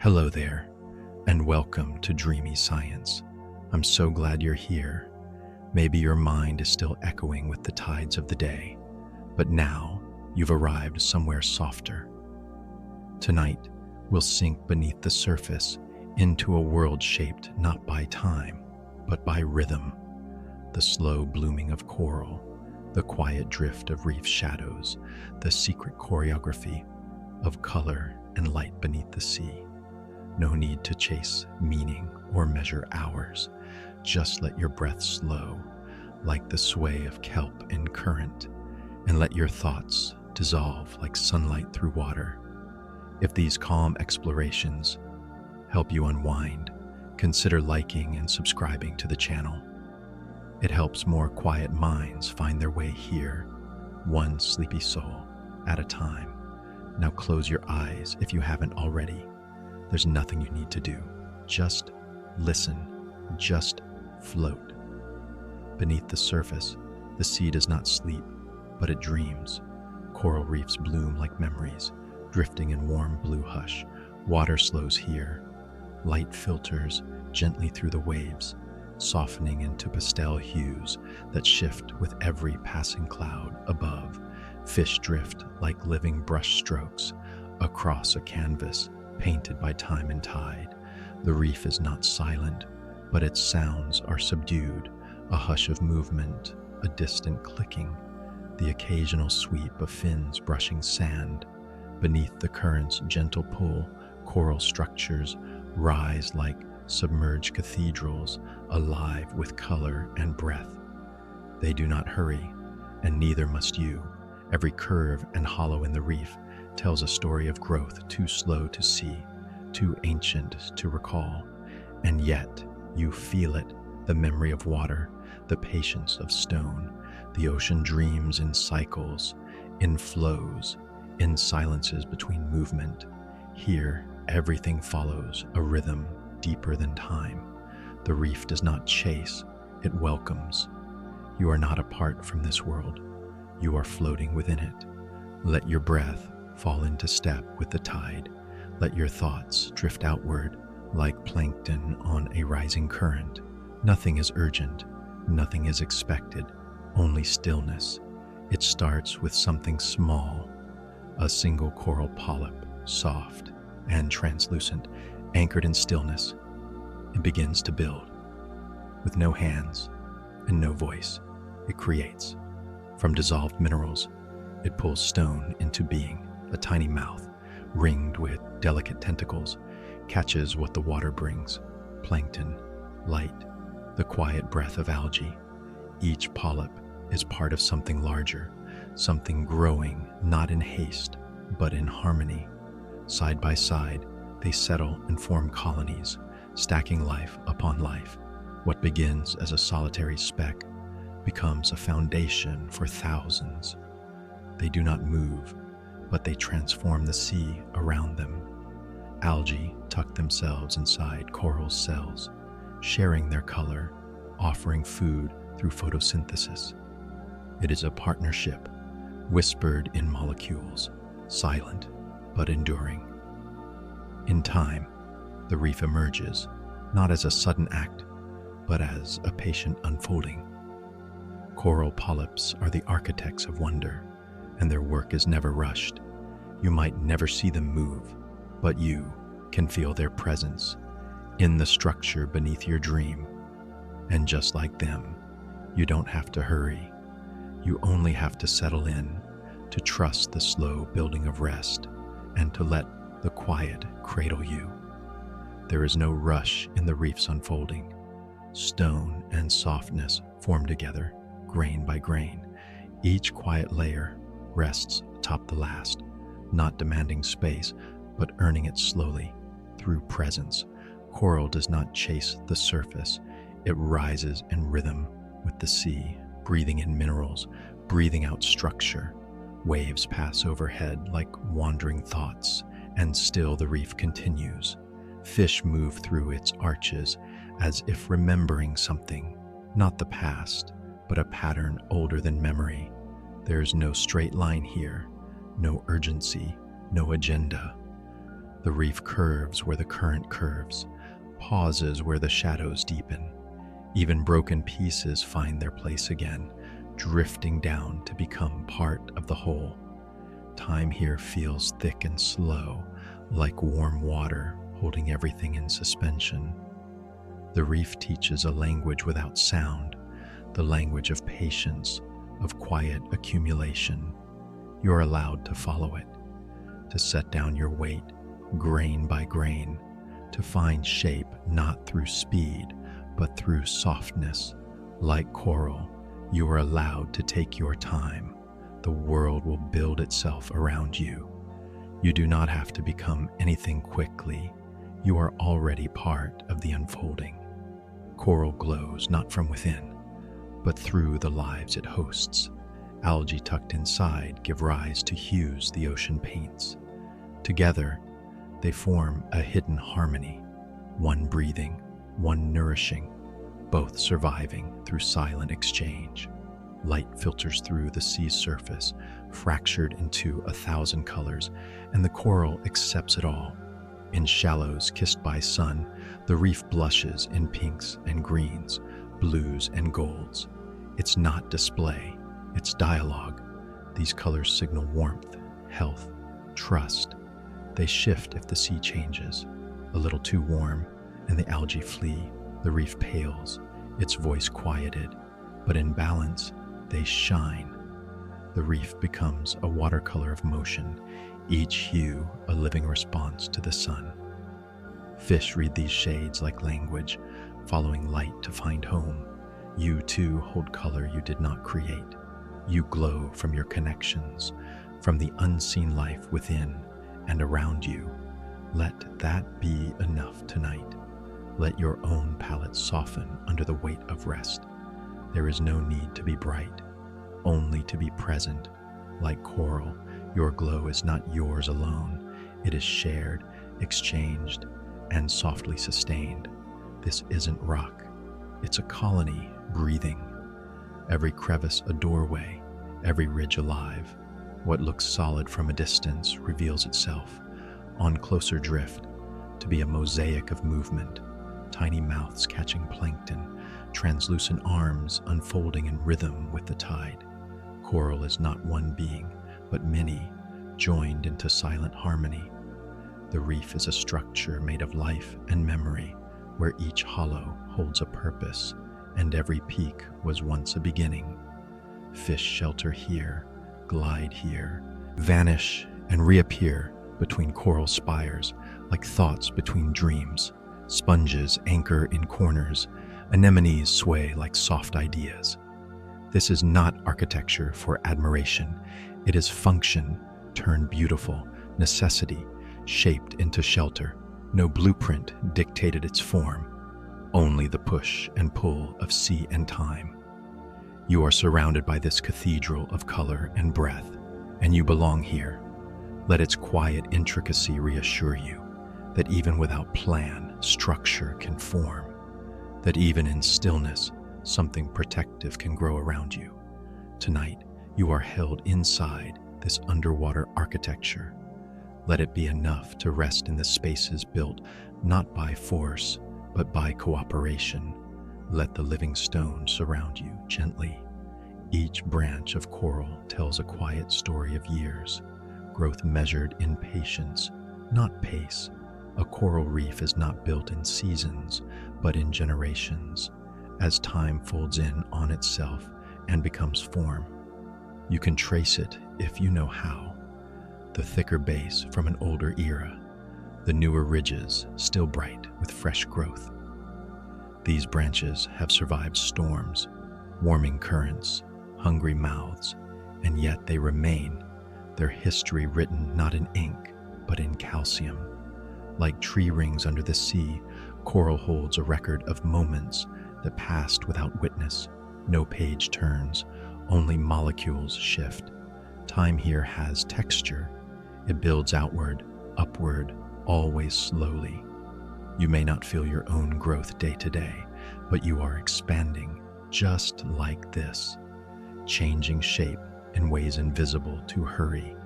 Hello there, and welcome to Dreamy Science. I'm so glad you're here. Maybe your mind is still echoing with the tides of the day, but now you've arrived somewhere softer. Tonight, we'll sink beneath the surface into a world shaped not by time, but by rhythm. The slow blooming of coral, the quiet drift of reef shadows, the secret choreography of color and light beneath the sea. No need to chase meaning or measure hours. Just let your breath slow, like the sway of kelp in current, and let your thoughts dissolve like sunlight through water. If these calm explorations help you unwind, consider liking and subscribing to the channel. It helps more quiet minds find their way here, one sleepy soul at a time. Now close your eyes if you haven't already. There's nothing you need to do. Just listen. Just float. Beneath the surface, the sea does not sleep, but it dreams. Coral reefs bloom like memories, drifting in warm blue hush. Water slows here. Light filters gently through the waves, softening into pastel hues that shift with every passing cloud above. Fish drift like living brush strokes across a canvas painted by time and tide. The reef is not silent, but its sounds are subdued, a hush of movement, a distant clicking, the occasional sweep of fins brushing sand. Beneath the current's gentle pull, coral structures rise like submerged cathedrals, alive with color and breath. They do not hurry, and neither must you. Every curve and hollow in the reef tells a story of growth too slow to see, too ancient to recall. And yet, you feel it, the memory of water, the patience of stone. The ocean dreams in cycles, in flows, in silences between movement. Here, everything follows a rhythm deeper than time. The reef does not chase, it welcomes. You are not apart from this world. You are floating within it. Let your breath fall into step with the tide. Let your thoughts drift outward like plankton on a rising current. Nothing is urgent, nothing is expected, only stillness. It starts with something small, a single coral polyp, soft and translucent, anchored in stillness. It begins to build. With no hands and no voice, it creates. From dissolved minerals, it pulls stone into being. A tiny mouth, ringed with delicate tentacles, catches what the water brings: plankton, light, the quiet breath of algae. Each polyp is part of something larger, something growing not in haste, but in harmony. Side by side, they settle and form colonies, stacking life upon life. What begins as a solitary speck becomes a foundation for thousands. They do not move, but they transform the sea around them. Algae tuck themselves inside coral cells, sharing their color, offering food through photosynthesis. It is a partnership, whispered in molecules, silent but enduring. In time, the reef emerges, not as a sudden act, but as a patient unfolding. Coral polyps are the architects of wonder, and their work is never rushed. You might never see them move, but you can feel their presence in the structure beneath your dream. And just like them, you don't have to hurry. You only have to settle in, to trust the slow building of rest, and to let the quiet cradle you. There is no rush in the reef's unfolding. Stone and softness form together, grain by grain. Each quiet layer rests atop the last, not demanding space, but earning it slowly through presence. Coral does not chase the surface. It rises in rhythm with the sea, breathing in minerals, breathing out structure. Waves pass overhead like wandering thoughts, and still the reef continues. Fish move through its arches as if remembering something, not the past, but a pattern older than memory. There is no straight line here, no urgency, no agenda. The reef curves where the current curves, pauses where the shadows deepen. Even broken pieces find their place again, drifting down to become part of the whole. Time here feels thick and slow, like warm water holding everything in suspension. The reef teaches a language without sound, the language of patience, of quiet accumulation. You're allowed to follow it, to set down your weight, grain by grain, to find shape not through speed, but through softness. Like coral, you are allowed to take your time. The world will build itself around you. You do not have to become anything quickly. You are already part of the unfolding. Coral glows not from within, but through the lives it hosts. Algae tucked inside give rise to hues the ocean paints. Together, they form a hidden harmony, one breathing, one nourishing, both surviving through silent exchange. Light filters through the sea's surface, fractured into 1,000 colors, and the coral accepts it all. In shallows kissed by sun, the reef blushes in pinks and greens, blues and golds. It's not display, it's dialogue. These colors signal warmth, health, trust. They shift if the sea changes. A little too warm, and the algae flee. The reef pales, its voice quieted, but in balance, they shine. The reef becomes a watercolor of motion, each hue a living response to the sun. Fish read these shades like language, following light to find home. You too hold color you did not create. You glow from your connections, from the unseen life within and around you. Let that be enough tonight. Let your own palette soften under the weight of rest. There is no need to be bright, only to be present. Like coral, your glow is not yours alone. It is shared, exchanged, and softly sustained. This isn't rock. It's a colony breathing. Every crevice a doorway, every ridge alive. What looks solid from a distance reveals itself, on closer drift, to be a mosaic of movement. Tiny mouths catching plankton, translucent arms unfolding in rhythm with the tide. Coral is not one being, but many, joined into silent harmony. The reef is a structure made of life and memory, where each hollow holds a purpose, and every peak was once a beginning. Fish shelter here, glide here, vanish and reappear between coral spires, like thoughts between dreams. Sponges anchor in corners, anemones sway like soft ideas. This is not architecture for admiration. It is function turned beautiful, necessity shaped into shelter. No blueprint dictated its form, only the push and pull of sea and time. You are surrounded by this cathedral of color and breath, and you belong here. Let its quiet intricacy reassure you that even without plan, structure can form, that even in stillness, something protective can grow around you. Tonight, you are held inside this underwater architecture. Let it be enough to rest in the spaces built not by force, but by cooperation. Let the living stone surround you gently. Each branch of coral tells a quiet story of years, growth measured in patience, not pace. A coral reef is not built in seasons, but in generations, as time folds in on itself and becomes form. You can trace it if you know how. The thicker base from an older era, the newer ridges still bright with fresh growth. These branches have survived storms, warming currents, hungry mouths, and yet they remain, their history written not in ink, but in calcium. Like tree rings under the sea, coral holds a record of moments that passed without witness. No page turns, only molecules shift. Time here has texture. It builds outward, upward, always slowly. You may not feel your own growth day to day, but you are expanding just like this, changing shape in ways invisible to hurry,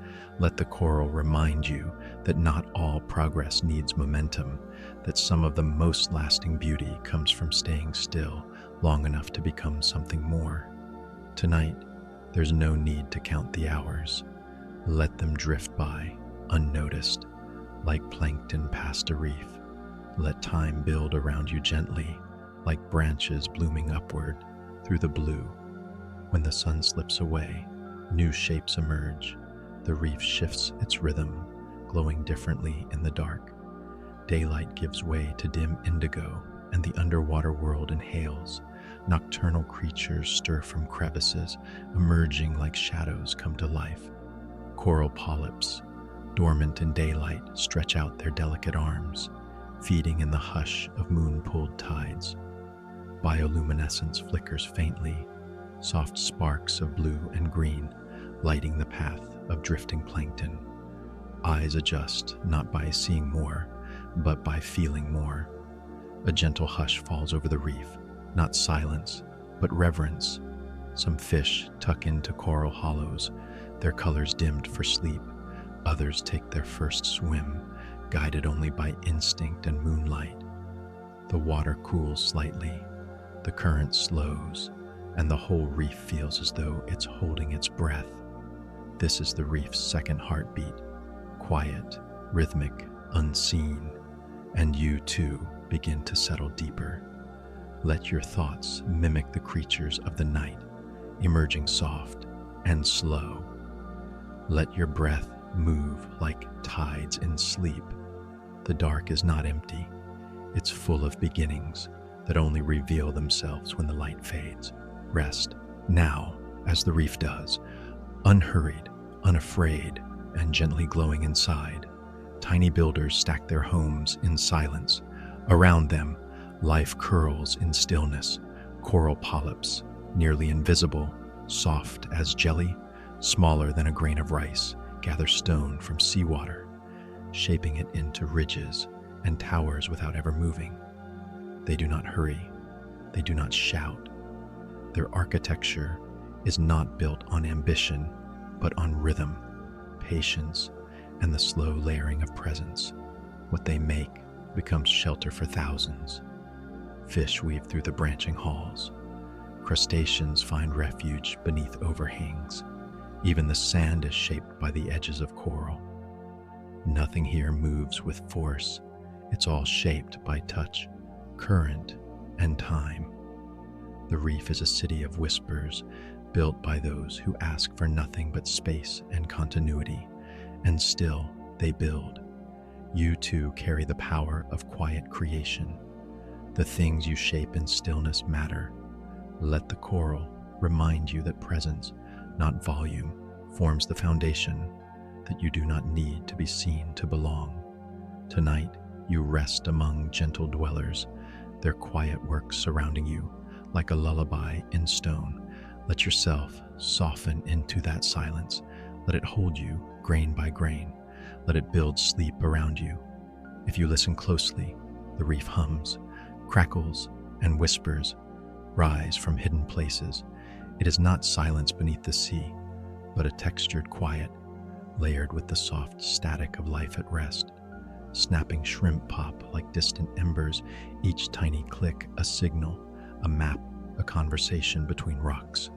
Let the coral remind you that not all progress needs momentum, that some of the most lasting beauty comes from staying still long enough to become something more. Tonight, there's no need to count the hours. Let them drift by, unnoticed, like plankton past a reef. Let time build around you gently, like branches blooming upward through the blue. When the sun slips away, new shapes emerge. The reef shifts its rhythm, glowing differently in the dark. Daylight gives way to dim indigo, and the underwater world inhales. Nocturnal creatures stir from crevices, emerging like shadows come to life. Coral polyps, dormant in daylight, stretch out their delicate arms, feeding in the hush of moon-pulled tides. Bioluminescence flickers faintly, soft sparks of blue and green lighting the path of drifting plankton. Eyes adjust not by seeing more, but by feeling more. A gentle hush falls over the reef, not silence, but reverence. Some fish tuck into coral hollows, their colors dimmed for sleep. Others take their first swim, guided only by instinct and moonlight. The water cools slightly, the current slows, and the whole reef feels as though it's holding its breath. This is the reef's second heartbeat, quiet, rhythmic, unseen, and you too begin to settle deeper. Let your thoughts mimic the creatures of the night, emerging soft and slow. Let your breath move like tides in sleep. The dark is not empty. It's full of beginnings that only reveal themselves when the light fades. Rest now, as the reef does, unhurried, unafraid, and gently glowing inside. Tiny builders stack their homes in silence. Around them, life curls in stillness. Coral polyps, nearly invisible, soft as jelly, smaller than a grain of rice, gather stone from seawater, shaping it into ridges and towers without ever moving. They do not hurry. They do not shout. Their architecture is not built on ambition, but on rhythm, patience, and the slow layering of presence. What they make becomes shelter for thousands. Fish weave through the branching halls. Crustaceans find refuge beneath overhangs. Even the sand is shaped by the edges of coral. Nothing here moves with force. It's all shaped by touch, current, and time. The reef is a city of whispers, built by those who ask for nothing but space and continuity, and still they build. You too carry the power of quiet creation. The things you shape in stillness matter. Let the coral remind you that presence, not volume, forms the foundation, that you do not need to be seen to belong. Tonight, you rest among gentle dwellers, their quiet work surrounding you like a lullaby in stone. Let yourself soften into that silence. Let it hold you grain by grain. Let it build sleep around you. If you listen closely, the reef hums, crackles, and whispers rise from hidden places. It is not silence beneath the sea, but a textured quiet, layered with the soft static of life at rest. Snapping shrimp pop like distant embers, each tiny click a signal, a map, a conversation between rocks.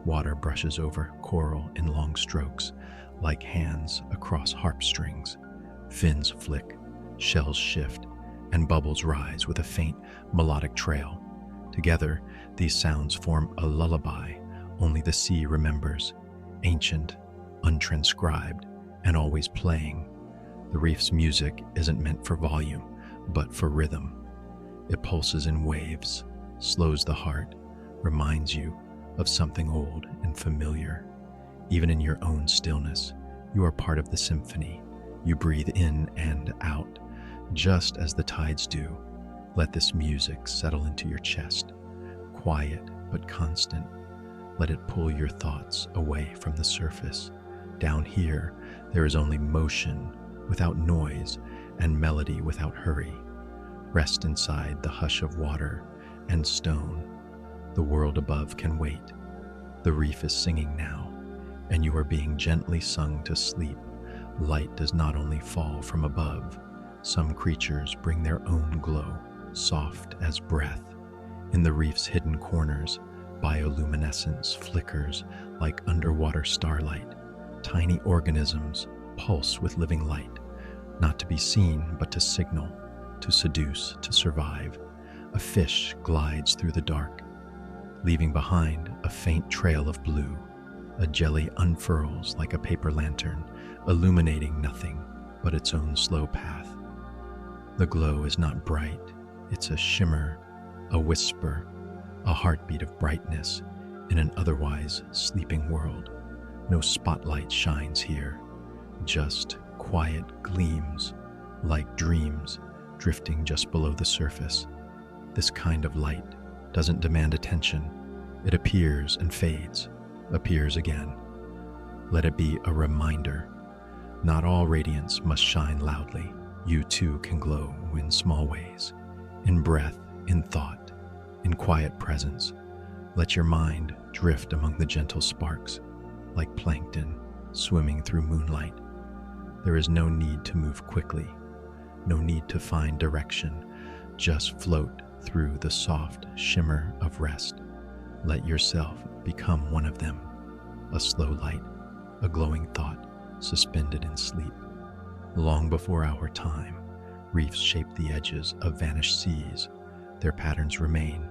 Water brushes over coral in long strokes, like hands across harp strings. Fins flick, shells shift, and bubbles rise with a faint, melodic trail. Together, these sounds form a lullaby only the sea remembers, ancient, untranscribed, and always playing. The reef's music isn't meant for volume, but for rhythm. It pulses in waves, slows the heart, reminds you of something old and familiar. Even in your own stillness, you are part of the symphony. You breathe in and out, just as the tides do. Let this music settle into your chest, quiet but constant. Let it pull your thoughts away from the surface. Down here, there is only motion without noise and melody without hurry. Rest inside the hush of water and stone. The world above can wait. The reef is singing now, and you are being gently sung to sleep. Light does not only fall from above. Some creatures bring their own glow, soft as breath. In the reef's hidden corners, bioluminescence flickers like underwater starlight. Tiny organisms pulse with living light, not to be seen but to signal, to seduce, to survive. A fish glides through the dark, leaving behind a faint trail of blue. A jelly unfurls like a paper lantern, illuminating nothing but its own slow path. The glow is not bright, it's a shimmer, a whisper, a heartbeat of brightness in an otherwise sleeping world. No spotlight shines here, just quiet gleams, like dreams drifting just below the surface. This kind of light doesn't demand attention. It appears and fades, appears again. Let it be a reminder. Not all radiance must shine loudly. You too can glow in small ways, in breath, in thought, in quiet presence. Let your mind drift among the gentle sparks, like plankton swimming through moonlight. There is no need to move quickly, no need to find direction. Just float through the soft shimmer of rest. Let yourself become one of them, a slow light, a glowing thought, suspended in sleep. Long before our time, reefs shaped the edges of vanished seas. Their patterns remain,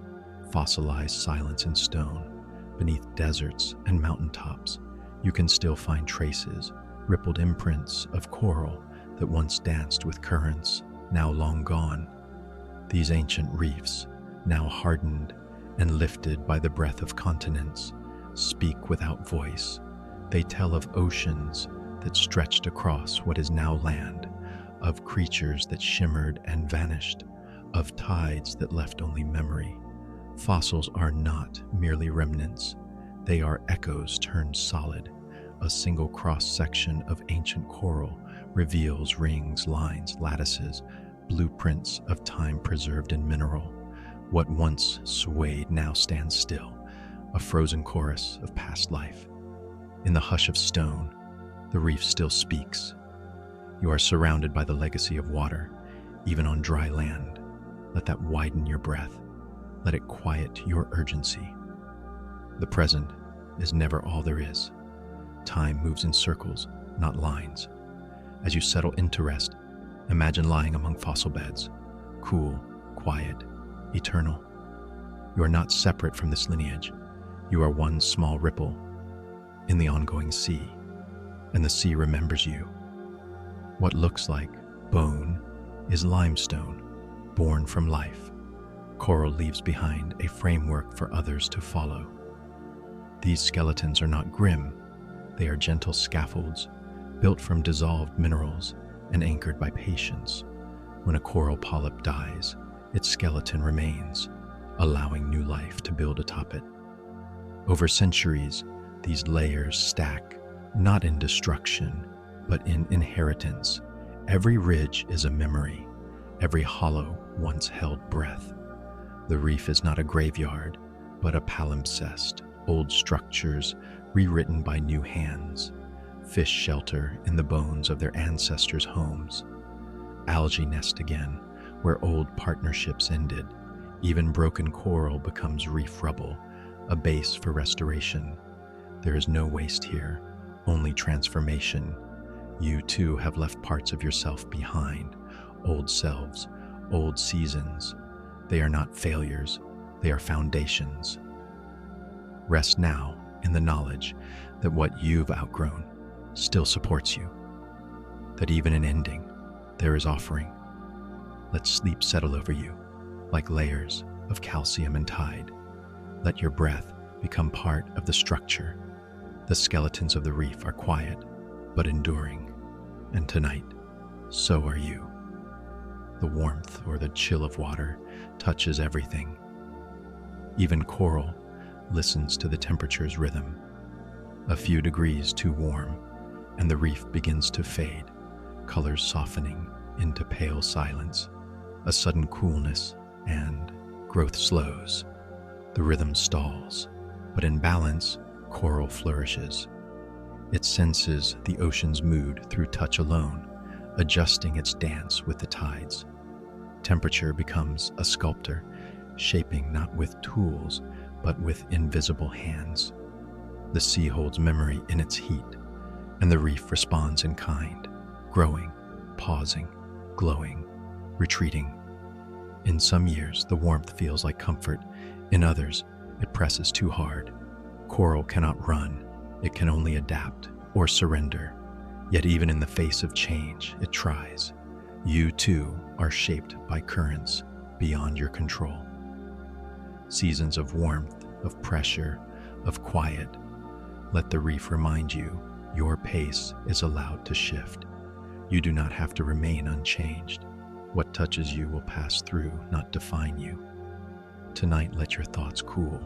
fossilized silence in stone. Beneath deserts and mountaintops, you can still find traces, rippled imprints of coral that once danced with currents, now long gone. These ancient reefs, now hardened and lifted by the breath of continents, speak without voice. They tell of oceans that stretched across what is now land, of creatures that shimmered and vanished, of tides that left only memory. Fossils are not merely remnants. They are echoes turned solid. A single cross-section of ancient coral reveals rings, lines, lattices, blueprints of time preserved in mineral. What once swayed now stands still, a frozen chorus of past life. In the hush of stone, the reef still speaks. You are surrounded by the legacy of water, even on dry land. Let that widen your breath. Let it quiet your urgency. The present is never all there is. Time moves in circles, not lines. As you settle into rest, imagine lying among fossil beds, cool, quiet, eternal. You are not separate from this lineage. You are one small ripple in the ongoing sea, and the sea remembers you. What looks like bone is limestone, born from life. Coral leaves behind a framework for others to follow. These skeletons are not grim. They are gentle scaffolds, built from dissolved minerals and anchored by patience. When a coral polyp dies, its skeleton remains, allowing new life to build atop it. Over centuries, these layers stack, not in destruction, but in inheritance. Every ridge is a memory, every hollow once held breath. The reef is not a graveyard, but a palimpsest, old structures rewritten by new hands. Fish shelter in the bones of their ancestors' homes. Algae nest again, where old partnerships ended. Even broken coral becomes reef rubble, a base for restoration. There is no waste here, only transformation. You too have left parts of yourself behind, old selves, old seasons. They are not failures, they are foundations. Rest now in the knowledge that what you've outgrown still supports you, that even in ending, there is offering. Let sleep settle over you, like layers of calcium and tide. Let your breath become part of the structure. The skeletons of the reef are quiet, but enduring. And tonight, so are you. The warmth or the chill of water touches everything. Even coral listens to the temperature's rhythm. A few degrees too warm, and the reef begins to fade, colors softening into pale silence. A sudden coolness, and growth slows. The rhythm stalls, but in balance, coral flourishes. It senses the ocean's mood through touch alone, adjusting its dance with the tides. Temperature becomes a sculptor, shaping not with tools, but with invisible hands. The sea holds memory in its heat, and the reef responds in kind, growing, pausing, glowing, retreating. In some years, the warmth feels like comfort. In others, it presses too hard. Coral cannot run. It can only adapt or surrender. Yet even in the face of change, it tries. You too are shaped by currents beyond your control. Seasons of warmth, of pressure, of quiet. Let the reef remind you your pace is allowed to shift. You do not have to remain unchanged. What touches you will pass through, not define you. Tonight, let your thoughts cool.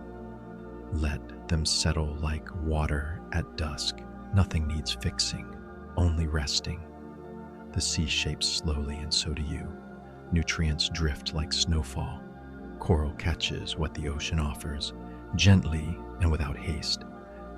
Let them settle like water at dusk. Nothing needs fixing, only resting. The sea shapes slowly, and so do you. Nutrients drift like snowfall. Coral catches what the ocean offers, gently and without haste.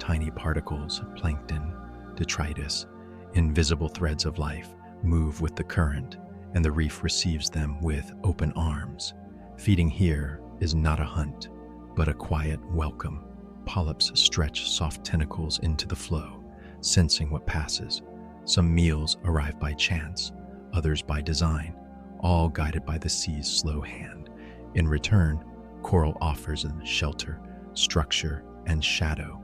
Tiny particles, plankton, detritus, invisible threads of life move with the current, and the reef receives them with open arms. Feeding here is not a hunt, but a quiet welcome. Polyps stretch soft tentacles into the flow, sensing what passes. Some meals arrive by chance, others by design, all guided by the sea's slow hand. In return, coral offers them shelter, structure, and shadow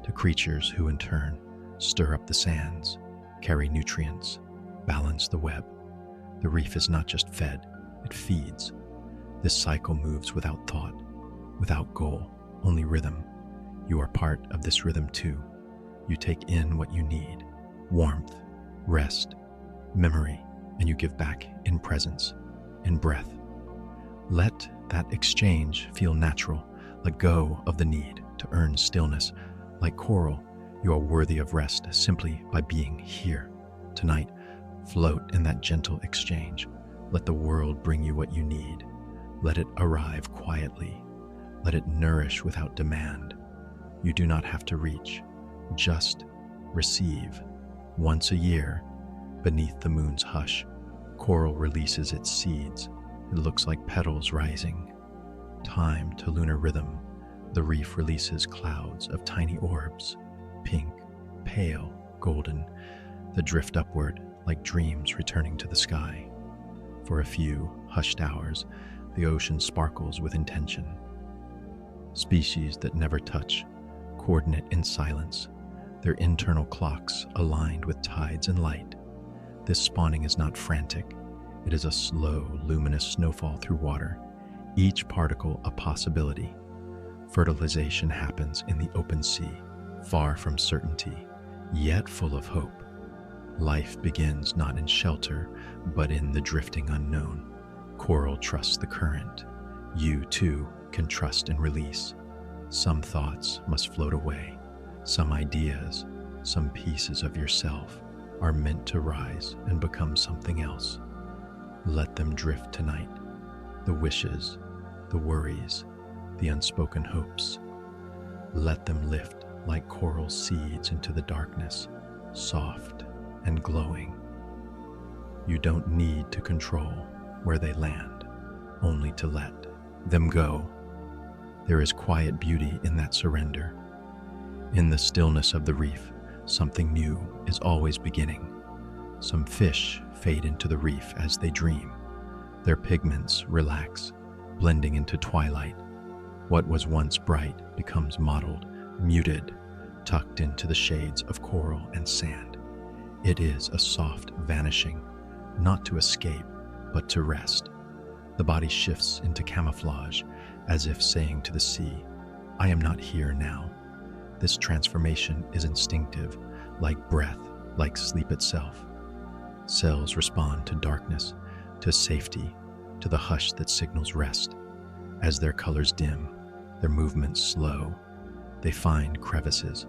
to creatures who in turn stir up the sands, carry nutrients, balance the web. The reef is not just fed, it feeds. This cycle moves without thought, without goal, only rhythm. You are part of this rhythm too. You take in what you need, warmth, rest, memory, and you give back in presence, in breath. Let that exchange feel natural. Let go of the need to earn stillness. Like coral, you are worthy of rest simply by being here. Tonight, float in that gentle exchange. Let the world bring you what you need. Let it arrive quietly. Let it nourish without demand. You do not have to reach, just receive. Once a year, beneath the moon's hush, coral releases its seeds. It looks like petals rising. Time to lunar rhythm. The reef releases clouds of tiny orbs, pink, pale, golden, that drift upward like dreams returning to the sky. For a few hushed hours, the ocean sparkles with intention. Species that never touch, coordinate in silence, their internal clocks aligned with tides and light. This spawning is not frantic. It is a slow, luminous snowfall through water, each particle a possibility. Fertilization happens in the open sea, far from certainty, yet full of hope. Life begins not in shelter, but in the drifting unknown. Coral trusts the current. You, too, can trust and release. Some thoughts must float away. Some ideas, some pieces of yourself are meant to rise and become something else. Let them drift tonight. The wishes, the worries, the unspoken hopes. Let them lift like coral seeds into the darkness, soft and glowing. You don't need to control where they land, only to let them go. There is quiet beauty in that surrender. In the stillness of the reef, something new is always beginning. Some fish fade into the reef as they dream. Their pigments relax, blending into twilight. What was once bright becomes mottled, muted, tucked into the shades of coral and sand. It is a soft vanishing, not to escape, but to rest. The body shifts into camouflage, as if saying to the sea, I am not here now. This transformation is instinctive, like breath, like sleep itself. Cells respond to darkness, to safety, to the hush that signals rest. As their colors dim, their movements slow, they find crevices,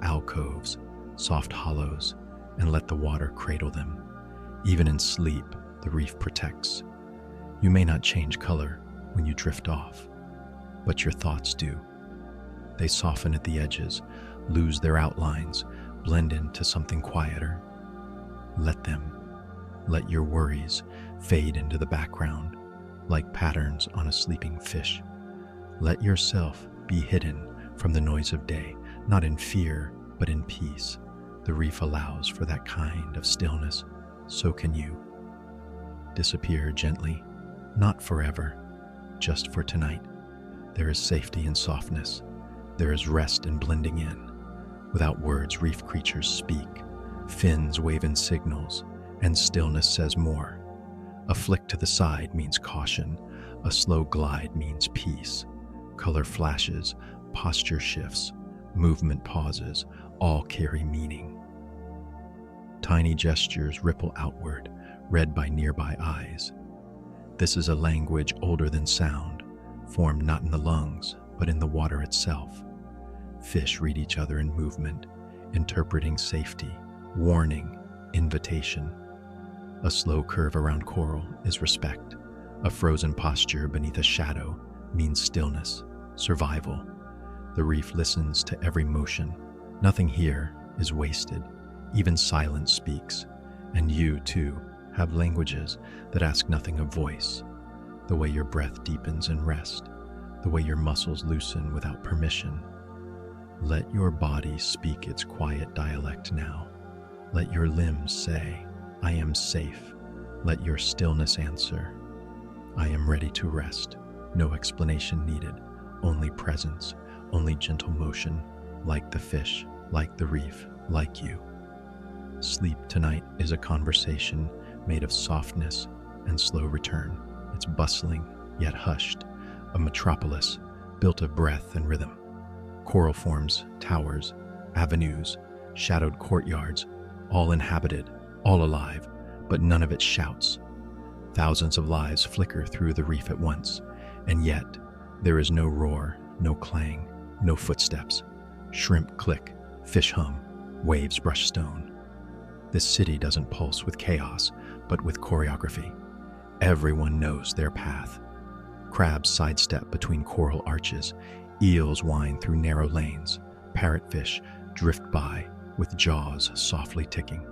alcoves, soft hollows, and let the water cradle them. Even in sleep, the reef protects. You may not change color when you drift off, but your thoughts do. They soften at the edges, lose their outlines, blend into something quieter. Let them. Let your worries fade into the background like patterns on a sleeping fish. Let yourself be hidden from the noise of day, not in fear, but in peace. The reef allows for that kind of stillness. So can you. Disappear gently, not forever, just for tonight. There is safety in softness. There is rest in blending in. Without words, reef creatures speak. Fins wave in signals, and stillness says more. A flick to the side means caution. A slow glide means peace. Color flashes, posture shifts, movement pauses, all carry meaning. Tiny gestures ripple outward, read by nearby eyes. This is a language older than sound, formed not in the lungs, but in the water itself. Fish read each other in movement, interpreting safety, warning, invitation. A slow curve around coral is respect. A frozen posture beneath a shadow means stillness, survival. The reef listens to every motion. Nothing here is wasted. Even silence speaks. And you, too, have languages that ask nothing of voice. The way your breath deepens in rest. The way your muscles loosen without permission. Let your body speak its quiet dialect now. Let your limbs say, I am safe. Let your stillness answer, I am ready to rest. No explanation needed, only presence, only gentle motion, like the fish, like the reef, like you. Sleep tonight is a conversation made of softness and slow return. It's bustling, yet hushed, a metropolis built of breath and rhythm. Coral forms, towers, avenues, shadowed courtyards, all inhabited, all alive, but none of it shouts. Thousands of lives flicker through the reef at once, and yet there is no roar, no clang, no footsteps. Shrimp click, fish hum, waves brush stone. This city doesn't pulse with chaos, but with choreography. Everyone knows their path. Crabs sidestep between coral arches, eels wind through narrow lanes, parrotfish drift by with jaws softly ticking.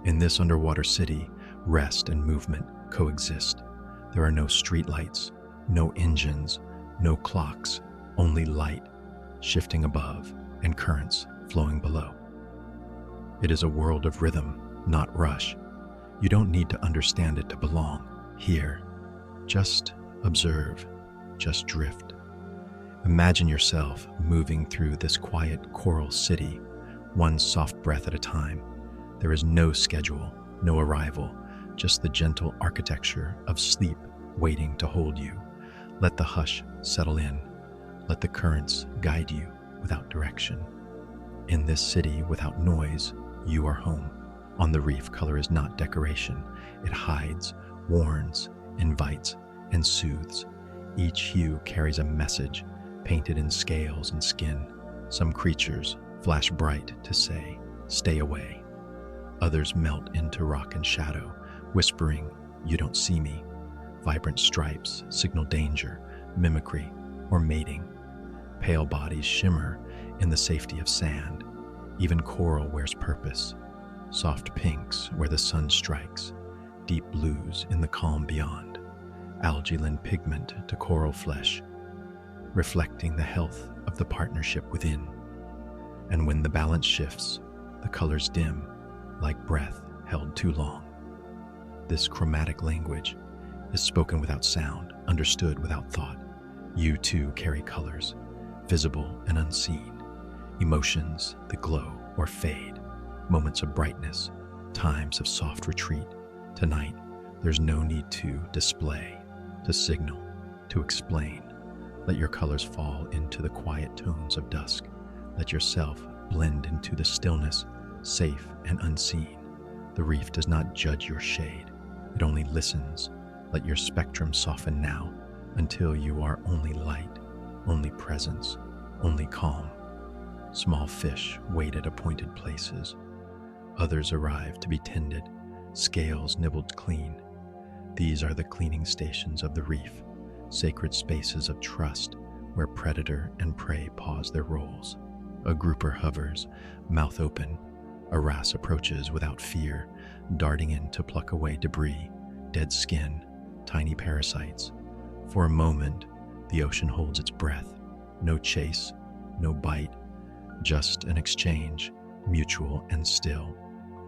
In this underwater city, rest and movement coexist. There are no streetlights, no engines, no clocks, only light shifting above and currents flowing below. It is a world of rhythm, not rush. You don't need to understand it to belong here. Just observe, just drift. Imagine yourself moving through this quiet coral city, one soft breath at a time. There is no schedule, no arrival, just the gentle architecture of sleep waiting to hold you. Let the hush settle in. Let the currents guide you without direction. In this city without noise, you are home. On the reef, color is not decoration. It hides, warns, invites, and soothes. Each hue carries a message, painted in scales and skin. Some creatures flash bright to say, stay away. Others melt into rock and shadow, whispering, you don't see me. Vibrant stripes signal danger, mimicry, or mating. Pale bodies shimmer in the safety of sand. Even coral wears purpose. Soft pinks where the sun strikes, deep blues in the calm beyond. Algae lend pigment to coral flesh, reflecting the health of the partnership within. And when the balance shifts, the colors dim, like breath held too long. This chromatic language is spoken without sound, understood without thought. You too carry colors, visible and unseen, emotions that glow or fade, moments of brightness, times of soft retreat. Tonight, there's no need to display, to signal, to explain. Let your colors fall into the quiet tones of dusk. Let yourself blend into the stillness, safe and unseen. The reef does not judge your shade. It only listens. Let your spectrum soften now until you are only light, only presence, only calm. Small fish wait at appointed places. Others arrive to be tended, scales nibbled clean. These are the cleaning stations of the reef, sacred spaces of trust where predator and prey pause their roles. A grouper hovers, mouth open. A wrasse approaches without fear, darting in to pluck away debris, dead skin, tiny parasites. For a moment, the ocean holds its breath. No chase, no bite, just an exchange, mutual and still.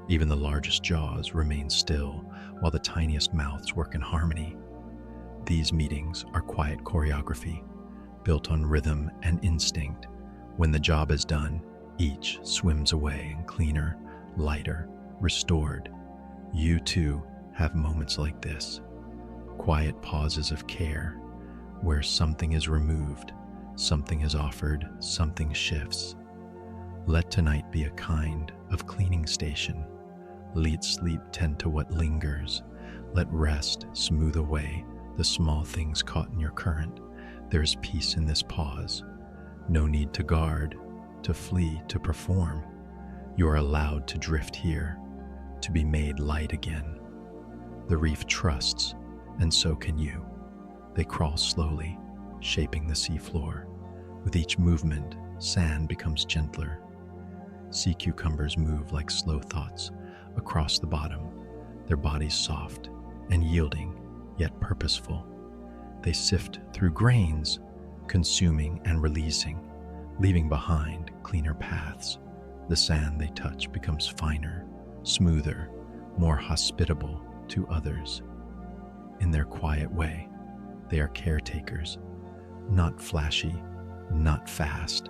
Even the largest jaws remain still, while the tiniest mouths work in harmony. These meetings are quiet choreography, built on rhythm and instinct. When the job is done, each swims away cleaner, lighter, restored. You too have moments like this, quiet pauses of care, where something is removed, something is offered, something shifts. Let tonight be a kind of cleaning station. Let sleep tend to what lingers. Let rest smooth away the small things caught in your current. There is peace in this pause. No need to guard, to flee, to perform. You are allowed to drift here, to be made light again. The reef trusts, and so can you. They crawl slowly, shaping the seafloor. With each movement, sand becomes gentler. Sea cucumbers move like slow thoughts across the bottom, their bodies soft and yielding, yet purposeful. They sift through grains, consuming and releasing, leaving behind cleaner paths. The sand they touch becomes finer, smoother, more hospitable to others. In their quiet way, they are caretakers, not flashy, not fast,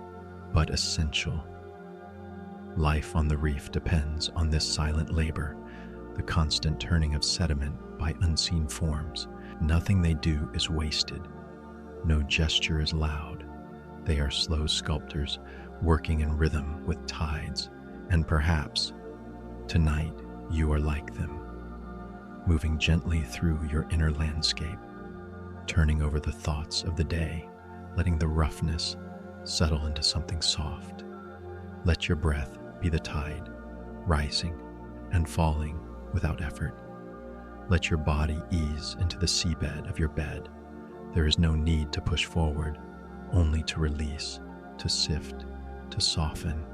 but essential. Life on the reef depends on this silent labor, the constant turning of sediment by unseen forms. Nothing they do is wasted. No gesture is loud. They are slow sculptors, working in rhythm with tides, and perhaps tonight you are like them, moving gently through your inner landscape, turning over the thoughts of the day, letting the roughness settle into something soft. Let your breath be the tide, rising and falling without effort. Let your body ease into the seabed of your bed. There is no need to push forward, only to release, to sift, to soften.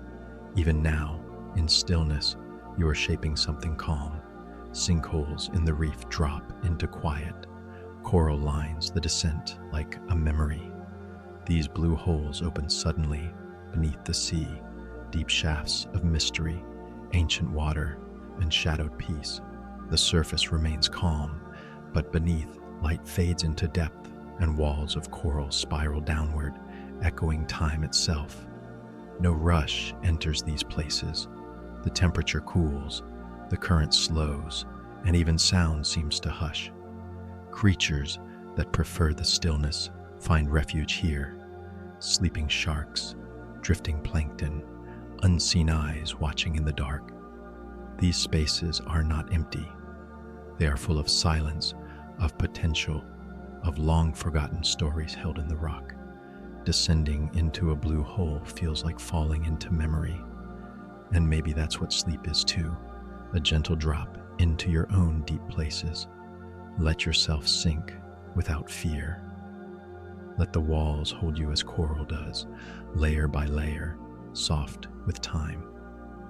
Even now, in stillness, you are shaping something calm. Sinkholes in the reef drop into quiet. Coral lines the descent like a memory. These blue holes open suddenly beneath the sea, deep shafts of mystery, ancient water, and shadowed peace. The surface remains calm, but beneath, light fades into depth, and walls of coral spiral downward, echoing time itself. No rush enters these places. The temperature cools, the current slows, and even sound seems to hush. Creatures that prefer the stillness find refuge here. Sleeping sharks, drifting plankton, unseen eyes watching in the dark. These spaces are not empty. They are full of silence, of potential, of long-forgotten stories held in the rock. Descending into a blue hole feels like falling into memory. And maybe that's what sleep is too, a gentle drop into your own deep places. Let yourself sink without fear. Let the walls hold you as coral does, layer by layer, soft with time.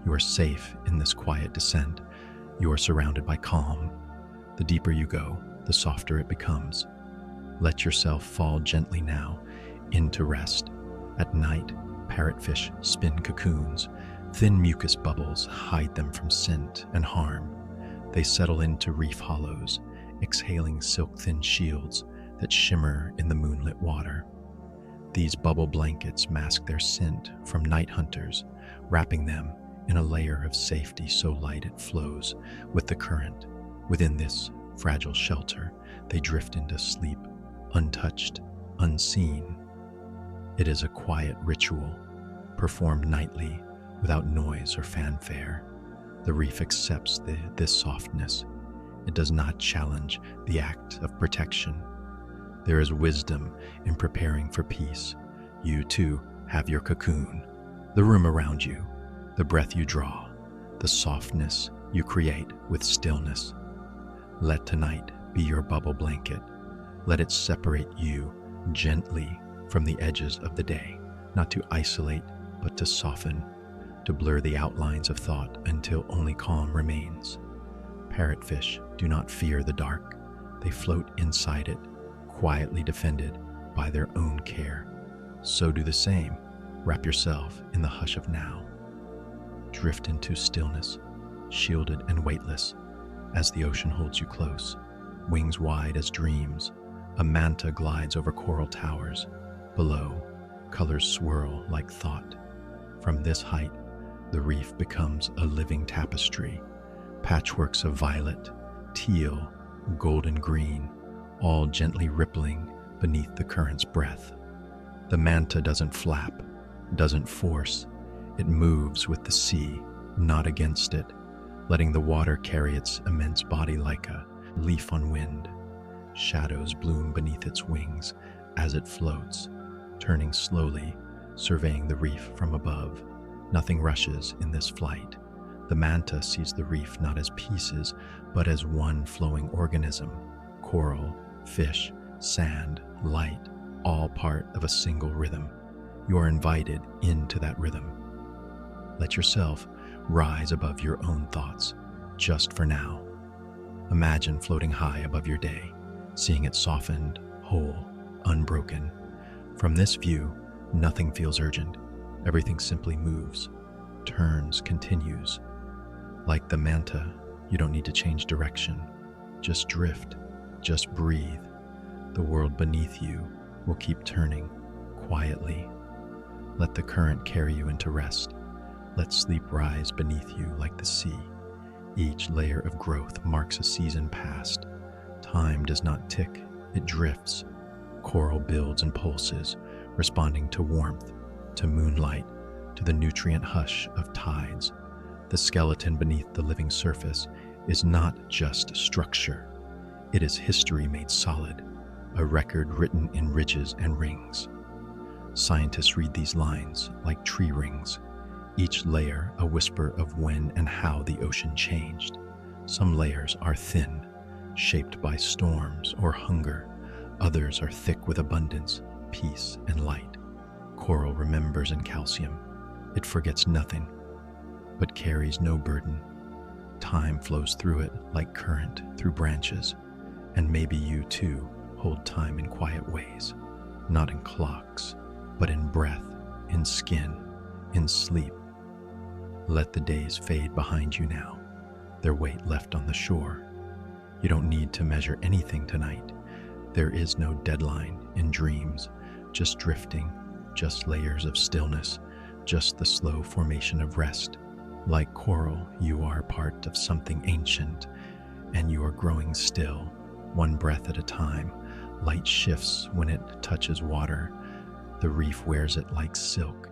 You are safe in this quiet descent. You are surrounded by calm. The deeper you go, the softer it becomes. Let yourself fall gently now into rest. At night, parrotfish spin cocoons. Thin mucus bubbles hide them from scent and harm. They settle into reef hollows, exhaling silk-thin shields that shimmer in the moonlit water. These bubble blankets mask their scent from night hunters, wrapping them in a layer of safety so light it flows with the current. Within this fragile shelter, they drift into sleep, untouched, unseen. It is a quiet ritual, performed nightly without noise or fanfare. The reef accepts this softness. It does not challenge the act of protection. There is wisdom in preparing for peace. You too have your cocoon, the room around you, the breath you draw, the softness you create with stillness. Let tonight be your bubble blanket. Let it separate you gently from the edges of the day, not to isolate, but to soften, to blur the outlines of thought until only calm remains. Parrotfish do not fear the dark. They float inside it, quietly defended by their own care. So do the same. Wrap yourself in the hush of now. Drift into stillness, shielded and weightless, as the ocean holds you close. Wings wide as dreams, a manta glides over coral towers. Below, colors swirl like thought. From this height, the reef becomes a living tapestry. Patchworks of violet, teal, golden green, all gently rippling beneath the current's breath. The manta doesn't flap, doesn't force. It moves with the sea, not against it, letting the water carry its immense body like a leaf on wind. Shadows bloom beneath its wings as it floats, turning slowly, surveying the reef from above. Nothing rushes in this flight. The manta sees the reef not as pieces, but as one flowing organism. Coral, fish, sand, light, all part of a single rhythm. You are invited into that rhythm. Let yourself rise above your own thoughts, just for now. Imagine floating high above your day, seeing it softened, whole, unbroken. From this view, nothing feels urgent. Everything simply moves, turns, continues. Like the manta, you don't need to change direction. Just drift, just breathe. The world beneath you will keep turning, quietly. Let the current carry you into rest. Let sleep rise beneath you like the sea. Each layer of growth marks a season past. Time does not tick, it drifts. Coral builds and pulses, responding to warmth, to moonlight, to the nutrient hush of tides. The skeleton beneath the living surface is not just structure. It is history made solid, a record written in ridges and rings. Scientists read these lines like tree rings, each layer a whisper of when and how the ocean changed. Some layers are thin, shaped by storms or hunger. Others are thick with abundance, peace, and light. Coral remembers in calcium. It forgets nothing, but carries no burden. Time flows through it like current through branches, and maybe you too hold time in quiet ways, not in clocks, but in breath, in skin, in sleep. Let the days fade behind you now, their weight left on the shore. You don't need to measure anything tonight. There is no deadline in dreams, just drifting, just layers of stillness, just the slow formation of rest. Like coral, you are part of something ancient, and you are growing still, one breath at a time. Light shifts when it touches water. The reef wears it like silk.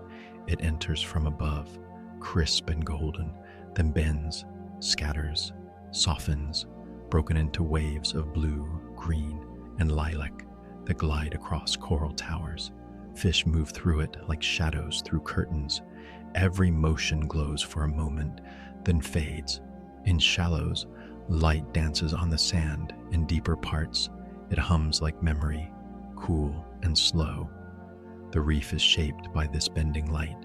It enters from above, crisp and golden, then bends, scatters, softens, broken into waves of blue, green, and lilac that glide across coral towers. Fish move through it like shadows through curtains. Every motion glows for a moment, then fades. In shallows, light dances on the sand. In deeper parts, it hums like memory, cool and slow. The reef is shaped by this bending light.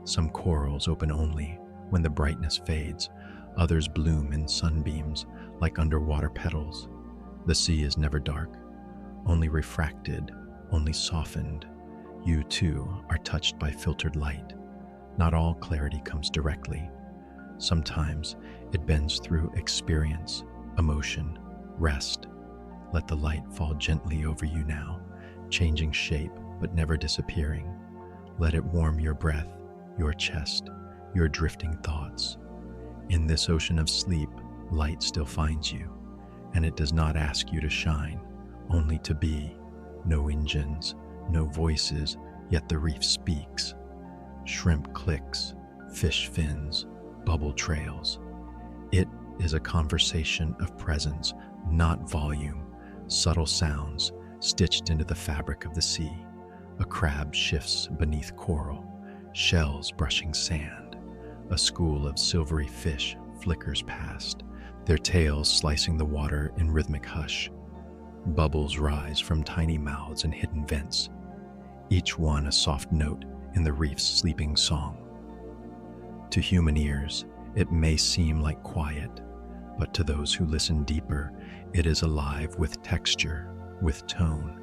Some corals open only when the brightness fades. Others bloom in sunbeams like underwater petals. The sea is never dark, only refracted, only softened. You too are touched by filtered light. Not all clarity comes directly. Sometimes it bends through experience, emotion, rest. Let the light fall gently over you now, changing shape but never disappearing. Let it warm your breath, your chest, your drifting thoughts. In this ocean of sleep, light still finds you, and it does not ask you to shine, only to be. No engines, no voices, yet the reef speaks. Shrimp clicks, fish fins, bubble trails. It is a conversation of presence, not volume. Subtle sounds stitched into the fabric of the sea. A crab shifts beneath coral, shells brushing sand. A school of silvery fish flickers past, their tails slicing the water in rhythmic hush. Bubbles rise from tiny mouths and hidden vents, each one a soft note in the reef's sleeping song. To human ears, it may seem like quiet, but to those who listen deeper, it is alive with texture, with tone.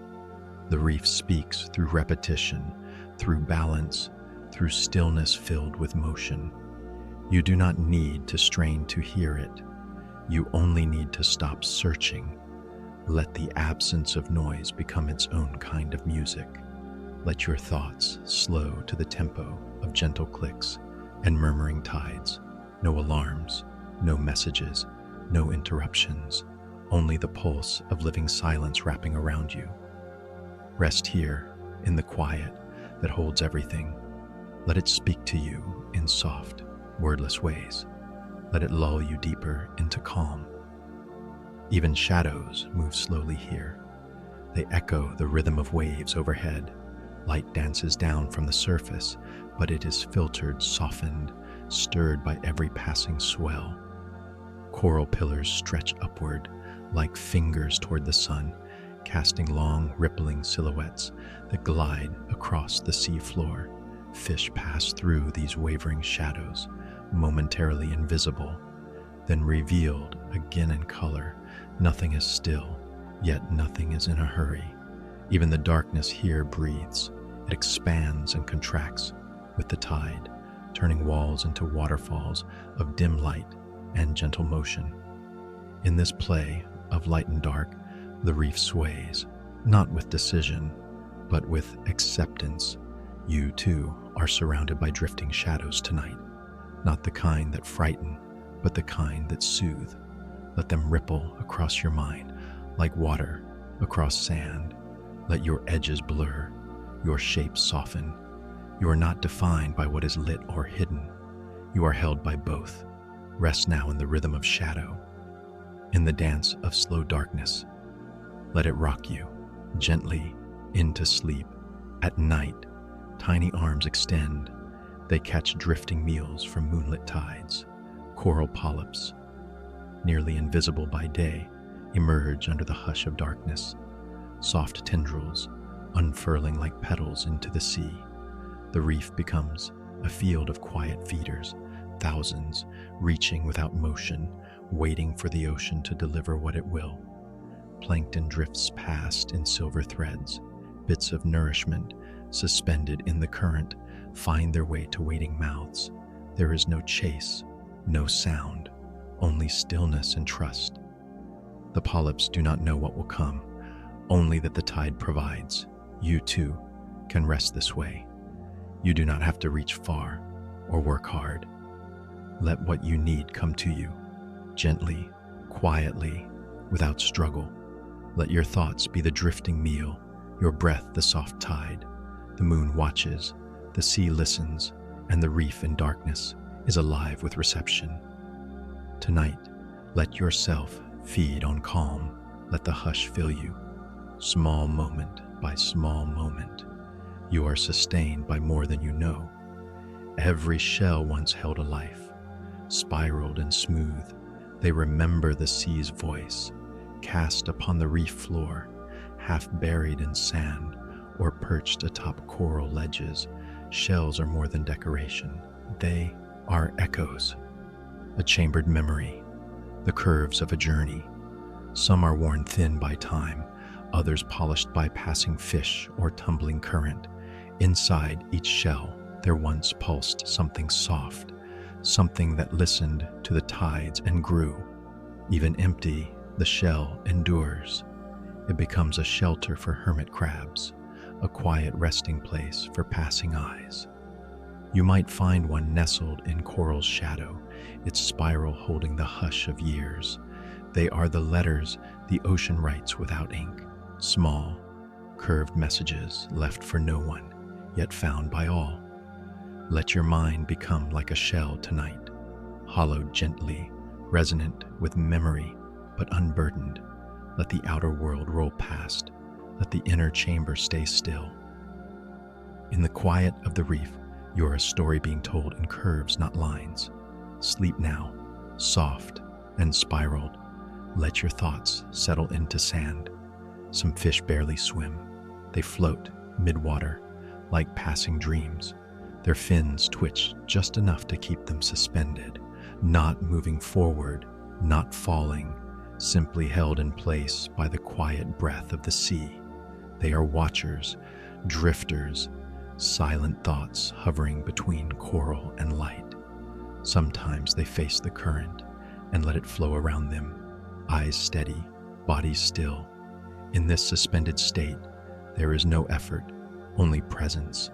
The reef speaks through repetition, through balance, through stillness filled with motion. You do not need to strain to hear it. You only need to stop searching. Let the absence of noise become its own kind of music. Let your thoughts slow to the tempo of gentle clicks and murmuring tides. No alarms, no messages, no interruptions, only the pulse of living silence wrapping around you. Rest here in the quiet that holds everything. Let it speak to you in soft, wordless ways. Let it lull you deeper into calm. Even shadows move slowly here. They echo the rhythm of waves overhead. Light dances down from the surface, but it is filtered, softened, stirred by every passing swell. Coral pillars stretch upward like fingers toward the sun, casting long, rippling silhouettes that glide across the sea floor. Fish pass through these wavering shadows, momentarily invisible, then revealed again in color. Nothing is still, yet nothing is in a hurry. Even the darkness here breathes. It expands and contracts with the tide, turning walls into waterfalls of dim light and gentle motion. In this play of light and dark, the reef sways, not with decision, but with acceptance. You, too, are surrounded by drifting shadows tonight, not the kind that frighten, but the kind that soothe. Let them ripple across your mind like water across sand. Let your edges blur, your shapes soften. You are not defined by what is lit or hidden. You are held by both. Rest now in the rhythm of shadow, in the dance of slow darkness. Let it rock you gently into sleep. At night, tiny arms extend. They catch drifting meals from moonlit tides. Coral polyps, nearly invisible by day, emerge under the hush of darkness. Soft tendrils unfurling like petals into the sea. The reef becomes a field of quiet feeders, thousands reaching without motion, waiting for the ocean to deliver what it will. Plankton drifts past in silver threads. Bits of nourishment suspended in the current find their way to waiting mouths. There is no chase, no sound, only stillness and trust. The polyps do not know what will come, only that the tide provides. You too can rest this way. You do not have to reach far or work hard. Let what you need come to you, gently, quietly, without struggle. Let your thoughts be the drifting meal, your breath the soft tide. The moon watches, the sea listens, and the reef in darkness is alive with reception. Tonight, let yourself feed on calm. Let the hush fill you. Small moment by small moment, you are sustained by more than you know. Every shell once held a life, spiraled and smooth. They remember the sea's voice, cast upon the reef floor, half buried in sand or perched atop coral ledges. Shells are more than decoration. They are echoes, a chambered memory, the curves of a journey. Some are worn thin by time, others polished by passing fish or tumbling current. Inside each shell, there once pulsed something soft, something that listened to the tides and grew. Even empty, the shell endures. It becomes a shelter for hermit crabs, a quiet resting place for passing eyes. You might find one nestled in coral's shadow, its spiral holding the hush of years. They are the letters the ocean writes without ink, small, curved messages left for no one, yet found by all. Let your mind become like a shell tonight, hollowed gently, resonant with memory, but unburdened. Let the outer world roll past. Let the inner chamber stay still. In the quiet of the reef, you are a story being told in curves, not lines. Sleep now, soft and spiraled. Let your thoughts settle into sand. Some fish barely swim. They float mid-water, like passing dreams. Their fins twitch just enough to keep them suspended, not moving forward, not falling, simply held in place by the quiet breath of the sea. They are watchers, drifters, silent thoughts hovering between coral and light. Sometimes they face the current and let it flow around them, eyes steady, bodies still. In this suspended state, there is no effort, only presence.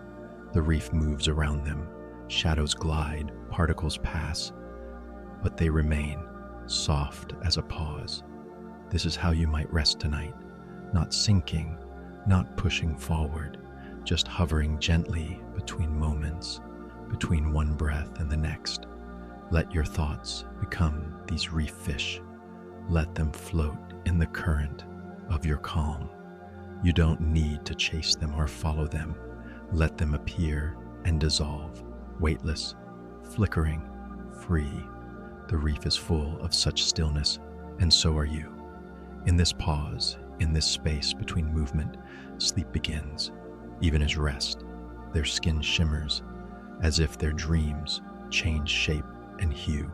The reef moves around them, shadows glide, particles pass, but they remain, soft as a pause. This is how you might rest tonight, not sinking, not pushing forward, just hovering gently between moments, between one breath and the next. Let your thoughts become these reef fish. Let them float in the current of your calm. You don't need to chase them or follow them. Let them appear and dissolve, weightless, flickering, free. The reef is full of such stillness, and so are you. In this pause, in this space between movement, sleep begins. Even as rest, their skin shimmers, as if their dreams change shape and hue.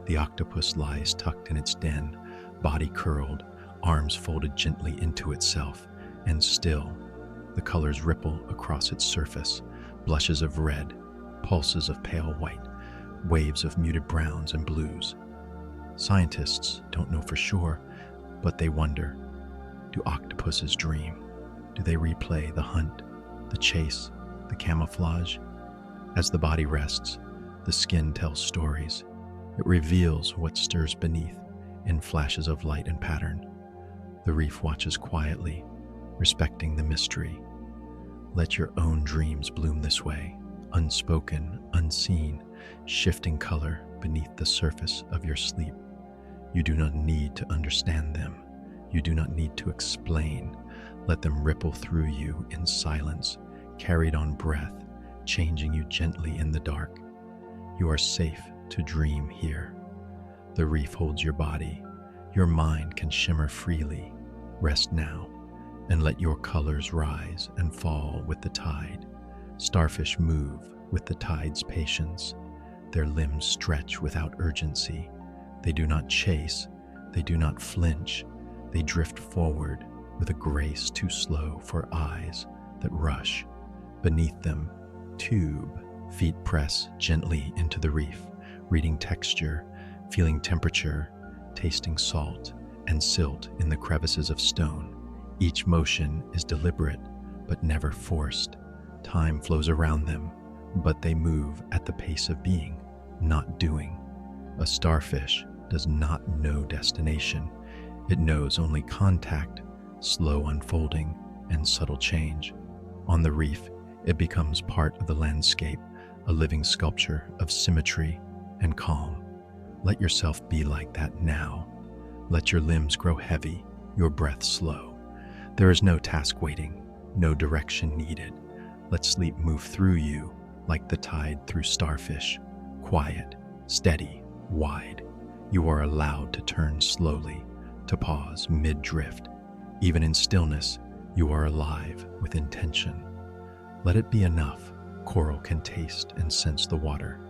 The octopus lies tucked in its den, body curled, arms folded gently into itself, and still, the colors ripple across its surface, blushes of red, pulses of pale white, waves of muted browns and blues. Scientists don't know for sure, but they wonder, do octopuses dream? Do they replay the hunt, the chase, the camouflage? As the body rests, the skin tells stories. It reveals what stirs beneath in flashes of light and pattern. The reef watches quietly, respecting the mystery. Let your own dreams bloom this way, unspoken, unseen, shifting color beneath the surface of your sleep. You do not need to understand them. You do not need to explain. Let them ripple through you in silence, carried on breath, changing you gently in the dark. You are safe to dream here. The reef holds your body. Your mind can shimmer freely. Rest now, and let your colors rise and fall with the tide. Starfish move with the tide's patience. Their limbs stretch without urgency. They do not chase. They do not flinch. They drift forward with a grace too slow for eyes that rush. Beneath them, tube. Feet press gently into the reef, reading texture, feeling temperature, tasting salt and silt in the crevices of stone. Each motion is deliberate, but never forced. Time flows around them, but they move at the pace of being, not doing. A starfish does not know destination. It knows only contact, slow unfolding, and subtle change. On the reef, it becomes part of the landscape, a living sculpture of symmetry and calm. Let yourself be like that now. Let your limbs grow heavy, your breath slow. There is no task waiting, no direction needed. Let sleep move through you like the tide through starfish, quiet, steady, wide. You are allowed to turn slowly, to pause mid-drift. Even in stillness, you are alive with intention. Let it be enough. Coral can taste and sense the water.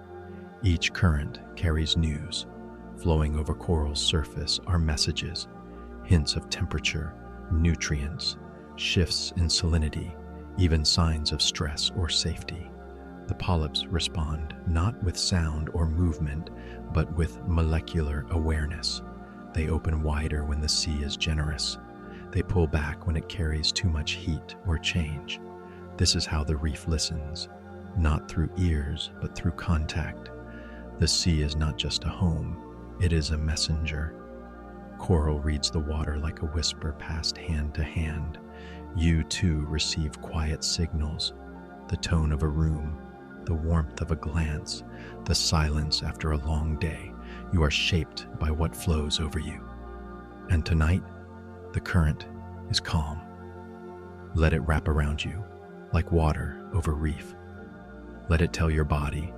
Each current carries news. Flowing over coral's surface are messages, hints of temperature, nutrients, shifts in salinity, even signs of stress or safety. The polyps respond not with sound or movement, but with molecular awareness. They open wider when the sea is generous. They pull back when it carries too much heat or change. This is how the reef listens, not through ears, but through contact. The sea is not just a home, it is a messenger. Coral reads the water like a whisper passed hand to hand. You too receive quiet signals, the tone of a room, the warmth of a glance, the silence after a long day. You are shaped by what flows over you. And tonight, the current is calm. Let it wrap around you like water over reef. Let it tell your body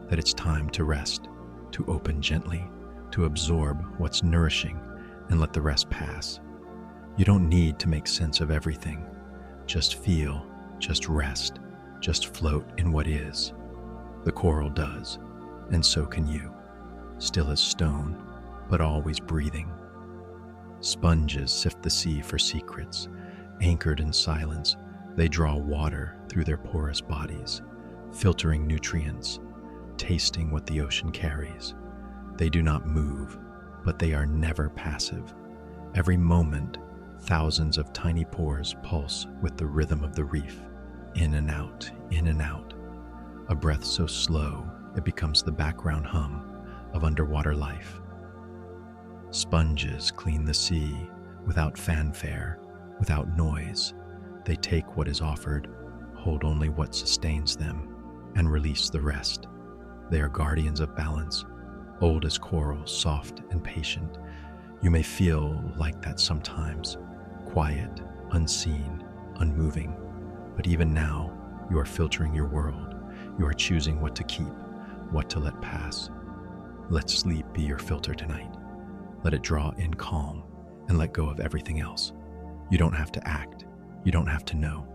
that it's time to rest, to open gently, to absorb what's nourishing and let the rest pass. You don't need to make sense of everything. Just feel, just rest. Just float in what is. The coral does, and so can you, still as stone, but always breathing. Sponges sift the sea for secrets. Anchored in silence, they draw water through their porous bodies, filtering nutrients, tasting what the ocean carries. They do not move, but they are never passive. Every moment, thousands of tiny pores pulse with the rhythm of the reef, in and out, in and out. A breath so slow, it becomes the background hum of underwater life. Sponges clean the sea without fanfare, without noise. They take what is offered, hold only what sustains them, and release the rest. They are guardians of balance, old as coral, soft and patient. You may feel like that sometimes, quiet, unseen, unmoving. But even now, you are filtering your world. You are choosing what to keep, what to let pass. Let sleep be your filter tonight. Let it draw in calm and let go of everything else. You don't have to act. You don't have to know.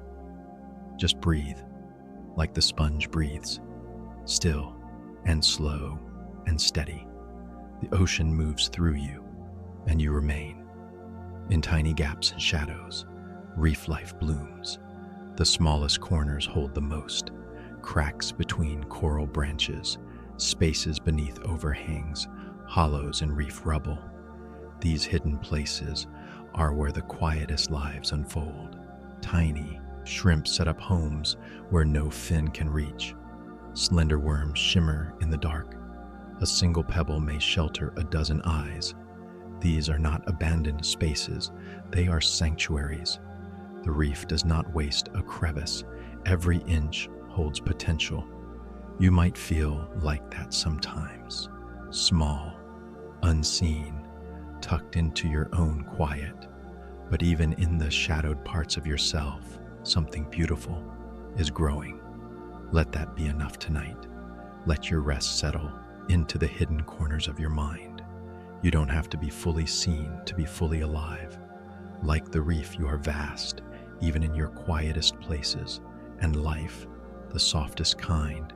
Just breathe, like the sponge breathes, still and slow and steady. The ocean moves through you, and you remain. In tiny gaps and shadows, reef life blooms. The smallest corners hold the most, cracks between coral branches, spaces beneath overhangs, hollows in reef rubble. These hidden places are where the quietest lives unfold. Tiny shrimp set up homes where no fin can reach. Slender worms shimmer in the dark. A single pebble may shelter a dozen eyes. These are not abandoned spaces, they are sanctuaries. The reef does not waste a crevice. Every inch holds potential. You might feel like that sometimes. Small, unseen, tucked into your own quiet. But even in the shadowed parts of yourself, something beautiful is growing. Let that be enough tonight. Let your rest settle into the hidden corners of your mind. You don't have to be fully seen to be fully alive. Like the reef, you are vast, even in your quietest places, and life, the softest kind,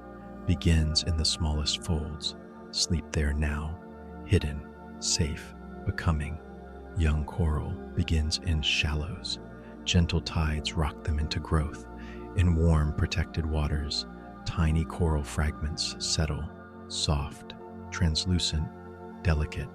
begins in the smallest folds. Sleep there now, hidden, safe, becoming. Young coral begins in shallows. Gentle tides rock them into growth. In warm, protected waters, tiny coral fragments settle, soft, translucent, delicate.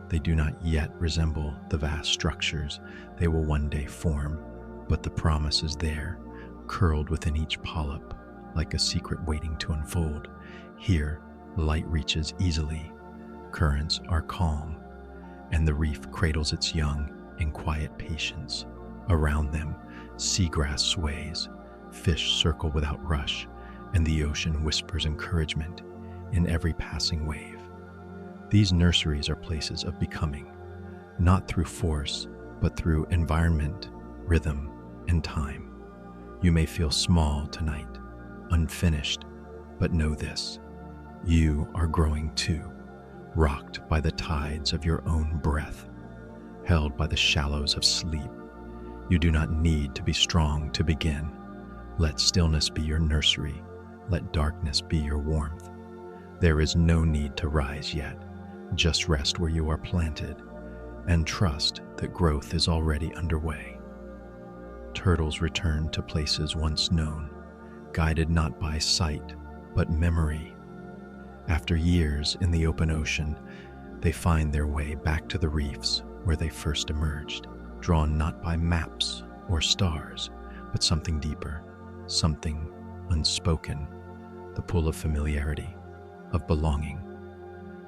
They do not yet resemble the vast structures they will one day form, but the promise is there, curled within each polyp, like a secret waiting to unfold. Here, light reaches easily, currents are calm, and the reef cradles its young in quiet patience. Around them, seagrass sways, fish circle without rush, and the ocean whispers encouragement in every passing wave. These nurseries are places of becoming, not through force, but through environment, rhythm, and time. You may feel small tonight, unfinished, but know this: you are growing too, rocked by the tides of your own breath, held by the shallows of sleep. You do not need to be strong to begin. Let stillness be your nursery. Let darkness be your warmth. There is no need to rise yet. Just rest where you are planted and trust that growth is already underway. Turtles return to places once known, guided not by sight, but memory. After years in the open ocean, they find their way back to the reefs where they first emerged, drawn not by maps or stars, but something deeper, something unspoken, the pull of familiarity, of belonging.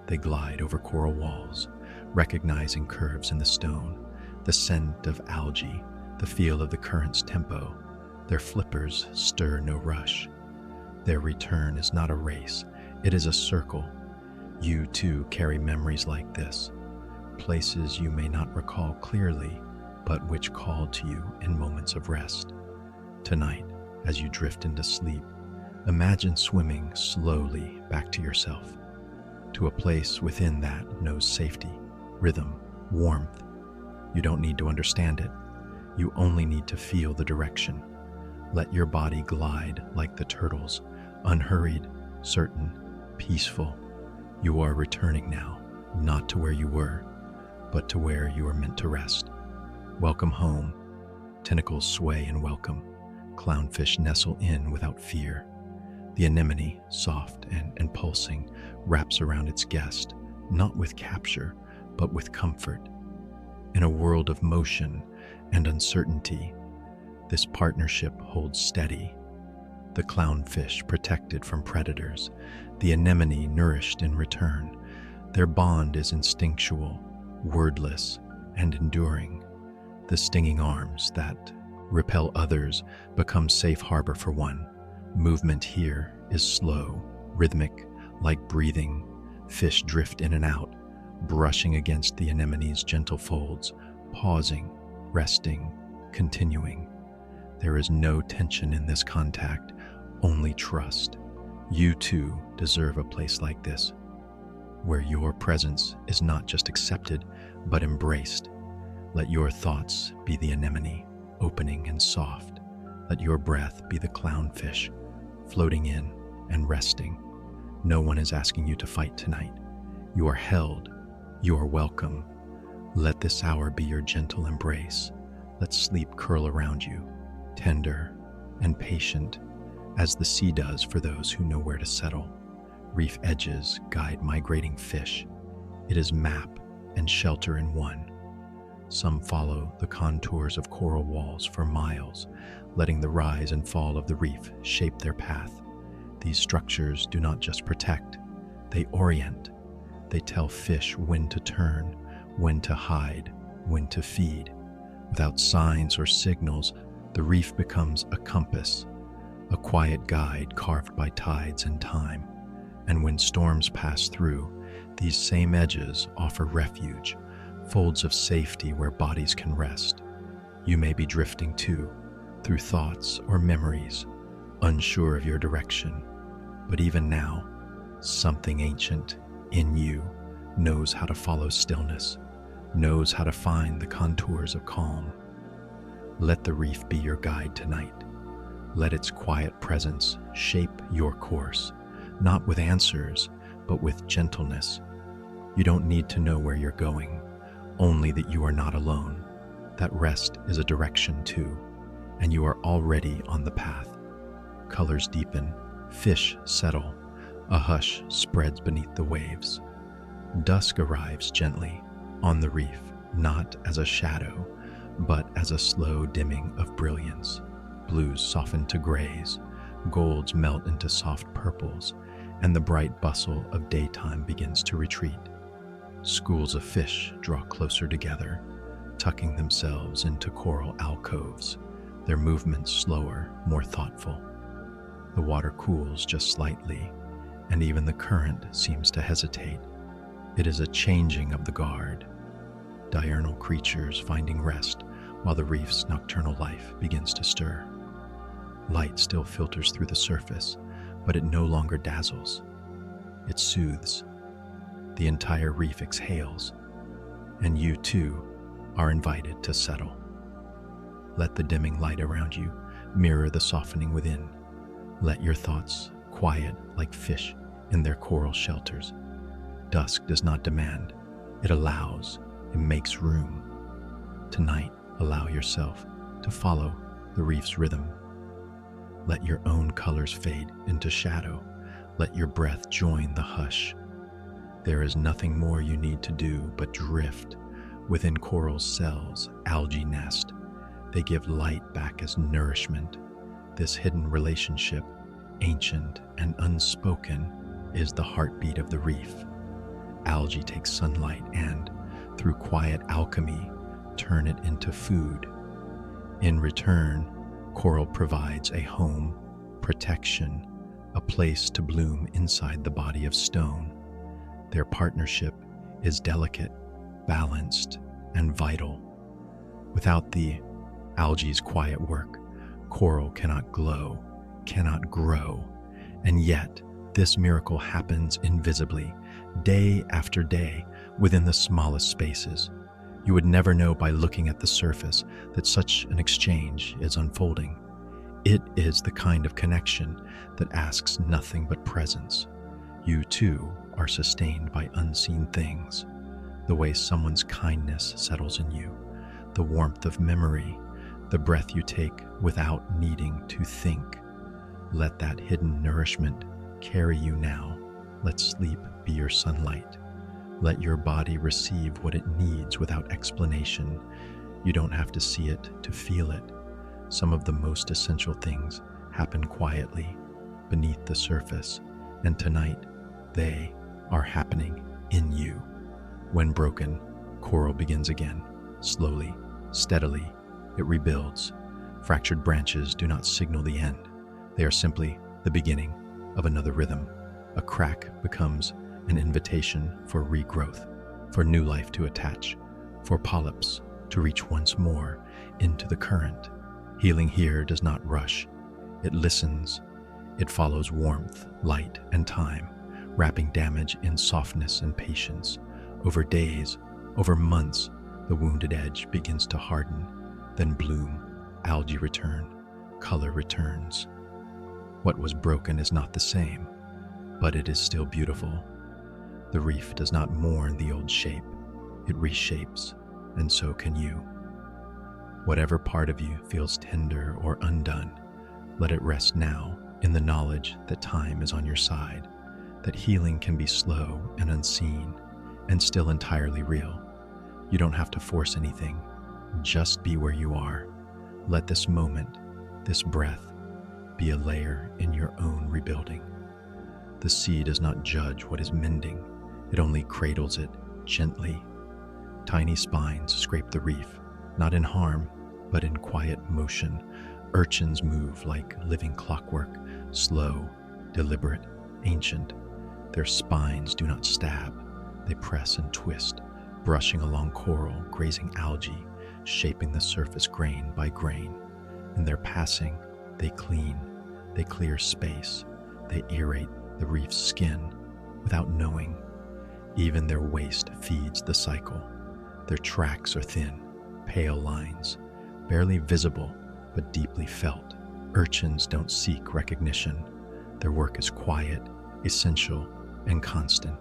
They glide over coral walls, recognizing curves in the stone, the scent of algae, the feel of the current's tempo. Their flippers stir no rush. Their return is not a race, it is a circle. You too carry memories like this, places you may not recall clearly, but which call to you in moments of rest. Tonight, as you drift into sleep, imagine swimming slowly back to yourself, to a place within that knows safety, rhythm, warmth. You don't need to understand it. You only need to feel the direction. Let your body glide like the turtles, unhurried, certain, peaceful. You are returning now, not to where you were, but to where you are meant to rest. Welcome home. Tentacles sway in welcome. Clownfish nestle in without fear. The anemone, soft and pulsing, wraps around its guest, not with capture, but with comfort. In a world of motion and uncertainty, this partnership holds steady. The clownfish protected from predators, the anemone nourished in return. Their bond is instinctual, wordless, and enduring. The stinging arms that repel others become safe harbor for one. Movement here is slow, rhythmic, like breathing. Fish drift in and out, brushing against the anemone's gentle folds, pausing, resting, continuing. There is no tension in this contact, only trust. You too deserve a place like this, where your presence is not just accepted, but embraced. Let your thoughts be the anemone, opening and soft. Let your breath be the clownfish, floating in and resting. No one is asking you to fight tonight. You are held. You are welcome. Let this hour be your gentle embrace. Let sleep curl around you, tender and patient, as the sea does for those who know where to settle. Reef edges guide migrating fish. It is map and shelter in one. Some follow the contours of coral walls for miles, letting the rise and fall of the reef shape their path. These structures do not just protect, they orient. They tell fish when to turn, when to hide, when to feed. Without signs or signals, the reef becomes a compass, a quiet guide carved by tides and time. And when storms pass through, these same edges offer refuge, folds of safety where bodies can rest. You may be drifting too, through thoughts or memories, unsure of your direction. But even now, something ancient in you knows how to follow stillness, knows how to find the contours of calm. Let the reef be your guide tonight. Let its quiet presence shape your course, not with answers, but with gentleness. You don't need to know where you're going, only that you are not alone. That rest is a direction too, and you are already on the path. Colors deepen, fish settle, a hush spreads beneath the waves. Dusk arrives gently on the reef, not as a shadow, but as a slow dimming of brilliance. Blues soften to grays, golds melt into soft purples, and the bright bustle of daytime begins to retreat. Schools of fish draw closer together, tucking themselves into coral alcoves, their movements slower, more thoughtful. The water cools just slightly, and even the current seems to hesitate. It is a changing of the guard, diurnal creatures finding rest while the reef's nocturnal life begins to stir. Light still filters through the surface, but it no longer dazzles. It soothes. The entire reef exhales, and you too are invited to settle. Let the dimming light around you mirror the softening within. Let your thoughts quiet like fish in their coral shelters. Dusk does not demand, it allows, it makes room. Tonight, allow yourself to follow the reef's rhythm. Let your own colors fade into shadow. Let your breath join the hush. There is nothing more you need to do but drift. Within coral's cells, algae nest. They give light back as nourishment. This hidden relationship, ancient and unspoken, is the heartbeat of the reef. Algae take sunlight and, through quiet alchemy, turn it into food. In return, coral provides a home, protection, a place to bloom inside the body of stone. Their partnership is delicate, balanced, and vital. Without the algae's quiet work, coral cannot glow, cannot grow, and yet this miracle happens invisibly, day after day, within the smallest spaces. You would never know by looking at the surface that such an exchange is unfolding. It is the kind of connection that asks nothing but presence. You too are sustained by unseen things, the way someone's kindness settles in you, the warmth of memory, the breath you take without needing to think. Let that hidden nourishment carry you now. Let sleep be your sunlight. Let your body receive what it needs without explanation. You don't have to see it to feel it. Some of the most essential things happen quietly, beneath the surface, and tonight they are happening in you. When broken, coral begins again, slowly, steadily. It rebuilds. Fractured branches do not signal the end. They are simply the beginning of another rhythm. A crack becomes an invitation for regrowth, for new life to attach, for polyps to reach once more into the current. Healing here does not rush. It listens. It follows warmth, light, and time, wrapping damage in softness and patience. Over days, over months, the wounded edge begins to harden, then bloom. Algae return, color returns. What was broken is not the same, but it is still beautiful. The reef does not mourn the old shape, it reshapes, and so can you. Whatever part of you feels tender or undone, let it rest now in the knowledge that time is on your side, that healing can be slow and unseen, and still entirely real. You don't have to force anything, just be where you are. Let this moment, this breath, be a layer in your own rebuilding. The sea does not judge what is mending, it only cradles it gently. Tiny spines scrape the reef, not in harm, but in quiet motion. Urchins move like living clockwork, slow, deliberate, ancient. Their spines do not stab, they press and twist, brushing along coral, grazing algae, shaping the surface grain by grain. In their passing, they clean, they clear space, they aerate the reef's skin without knowing. Even their waste feeds the cycle. Their tracks are thin, pale lines, barely visible but deeply felt. Urchins don't seek recognition. Their work is quiet, essential, and constant.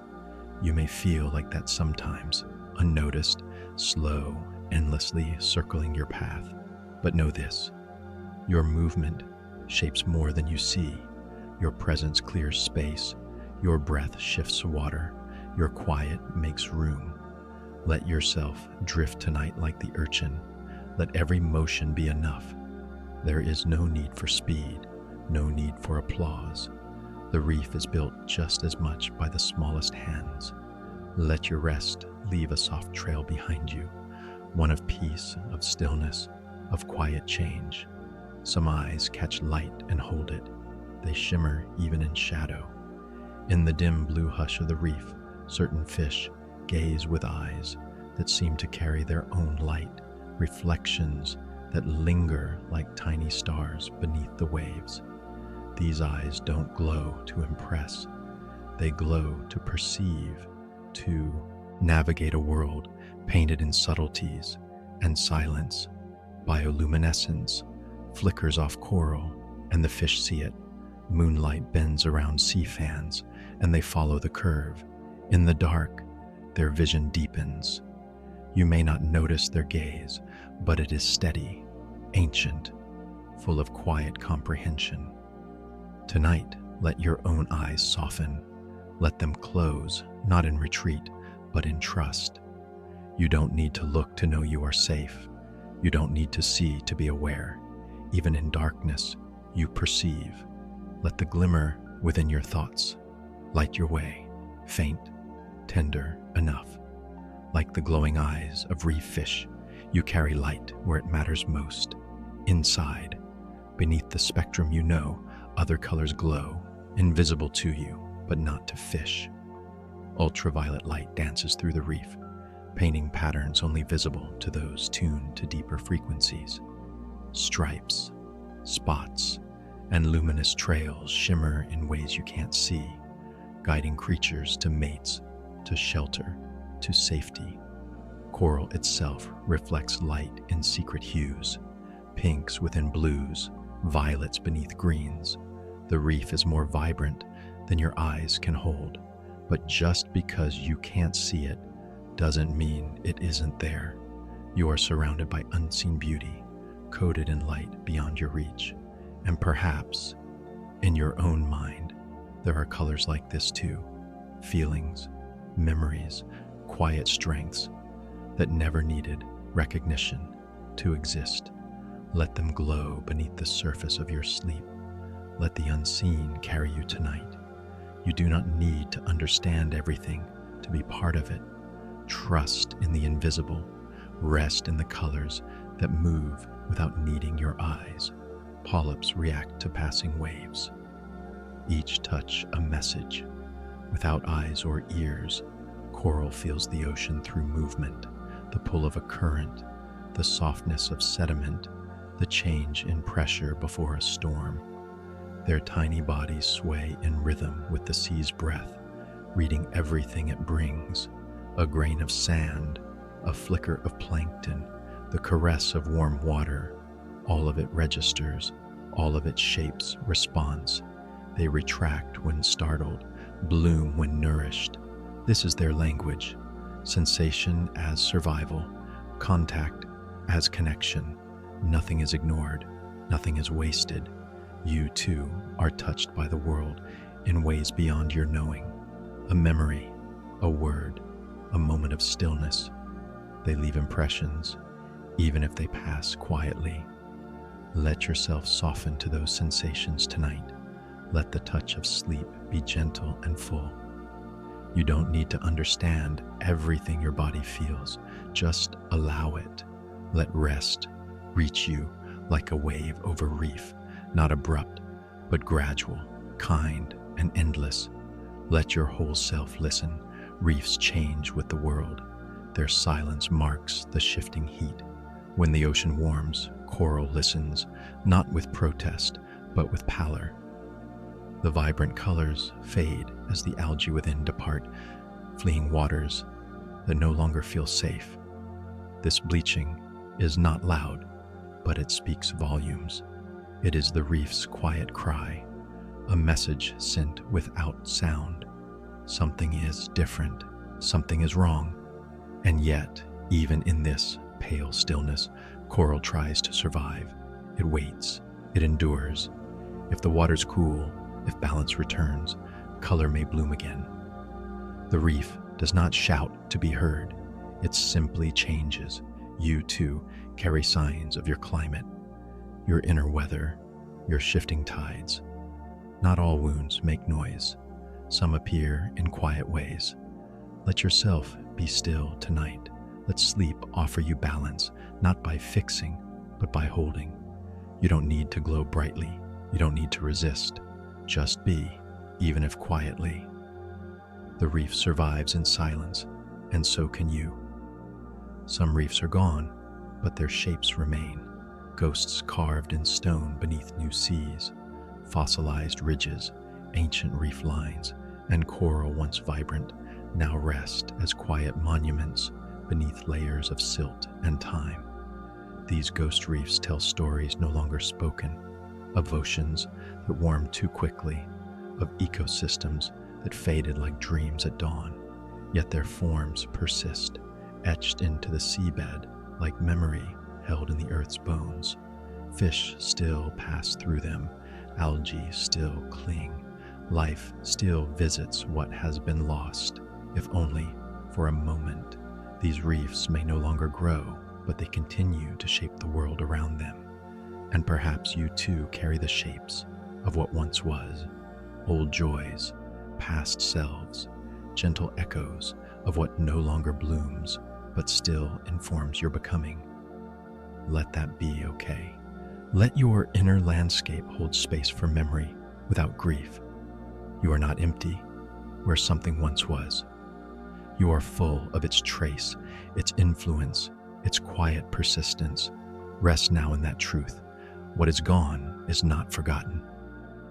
You may feel like that sometimes, unnoticed, slow, endlessly circling your path. But know this, your movement shapes more than you see. Your presence clears space. Your breath shifts water. Your quiet makes room. Let yourself drift tonight like the urchin. Let every motion be enough. There is no need for speed, no need for applause. The reef is built just as much by the smallest hands. Let your rest leave a soft trail behind you, one of peace, of stillness, of quiet change. Some eyes catch light and hold it. They shimmer even in shadow. In the dim blue hush of the reef, certain fish gaze with eyes that seem to carry their own light, reflections that linger like tiny stars beneath the waves. These eyes don't glow to impress. They glow to perceive, to navigate a world painted in subtleties and silence. Bioluminescence flickers off coral, and the fish see it. Moonlight bends around sea fans, and they follow the curve. In the dark, their vision deepens. You may not notice their gaze, but it is steady, ancient, full of quiet comprehension. Tonight, let your own eyes soften. Let them close, not in retreat, but in trust. You don't need to look to know you are safe. You don't need to see to be aware. Even in darkness, you perceive. Let the glimmer within your thoughts light your way, faint, tender enough. Like the glowing eyes of reef fish, you carry light where it matters most. Inside, beneath the spectrum you know, other colors glow, invisible to you, but not to fish. Ultraviolet light dances through the reef, painting patterns only visible to those tuned to deeper frequencies. Stripes, spots, and luminous trails shimmer in ways you can't see, guiding creatures to mates, to shelter, to safety. Coral itself reflects light in secret hues, pinks within blues, violets beneath greens. The reef is more vibrant than your eyes can hold. But just because you can't see it doesn't mean it isn't there. You are surrounded by unseen beauty, coated in light beyond your reach. And perhaps, in your own mind, there are colors like this too. Feelings, memories, quiet strengths that never needed recognition to exist. Let them glow beneath the surface of your sleep. Let the unseen carry you tonight. You do not need to understand everything to be part of it. Trust in the invisible. Rest in the colors that move without needing your eyes. Polyps react to passing waves. Each touch a message. Without eyes or ears, coral feels the ocean through movement, the pull of a current, the softness of sediment, the change in pressure before a storm. Their tiny bodies sway in rhythm with the sea's breath, reading everything it brings. A grain of sand, a flicker of plankton, the caress of warm water. All of it registers, all of it shapes response. They retract when startled, bloom when nourished. This is their language. Sensation as survival, contact as connection. Nothing is ignored, nothing is wasted. You too are touched by the world in ways beyond your knowing. A memory, a word, a moment of stillness. They leave impressions, even if they pass quietly. Let yourself soften to those sensations tonight. Let the touch of sleep be gentle and full. You don't need to understand everything your body feels. Just allow it. Let rest reach you like a wave over reef, not abrupt, but gradual, kind, and endless. Let your whole self listen. Reefs change with the world. Their silence marks the shifting heat. When the ocean warms, coral listens, not with protest, but with pallor. The vibrant colors fade as the algae within depart, fleeing waters that no longer feel safe. This bleaching is not loud, but it speaks volumes. It is the reef's quiet cry, a message sent without sound. Something is different, something is wrong. And yet, even in this pale stillness, coral tries to survive. It waits, it endures. If the waters cool, if balance returns, color may bloom again. The reef does not shout to be heard. It simply changes. You too carry signs of your climate, your inner weather, your shifting tides. Not all wounds make noise. Some appear in quiet ways. Let yourself be still tonight. Let sleep offer you balance, not by fixing, but by holding. You don't need to glow brightly. You don't need to resist. Just be, even if quietly. The reef survives in silence, and so can you. Some reefs are gone, but their shapes remain. Ghosts carved in stone beneath new seas, fossilized ridges, ancient reef lines, and coral once vibrant now rest as quiet monuments beneath layers of silt and time. These ghost reefs tell stories no longer spoken, of oceans that warmed too quickly, of ecosystems that faded like dreams at dawn, yet their forms persist, etched into the seabed like memory held in the earth's bones. Fish still pass through them, algae still cling, life still visits what has been lost, if only for a moment. These reefs may no longer grow, but they continue to shape the world around them. And perhaps you too carry the shapes of what once was, old joys, past selves, gentle echoes of what no longer blooms, but still informs your becoming. Let that be okay. Let your inner landscape hold space for memory without grief. You are not empty where something once was. You are full of its trace, its influence, its quiet persistence. Rest now in that truth. What is gone is not forgotten,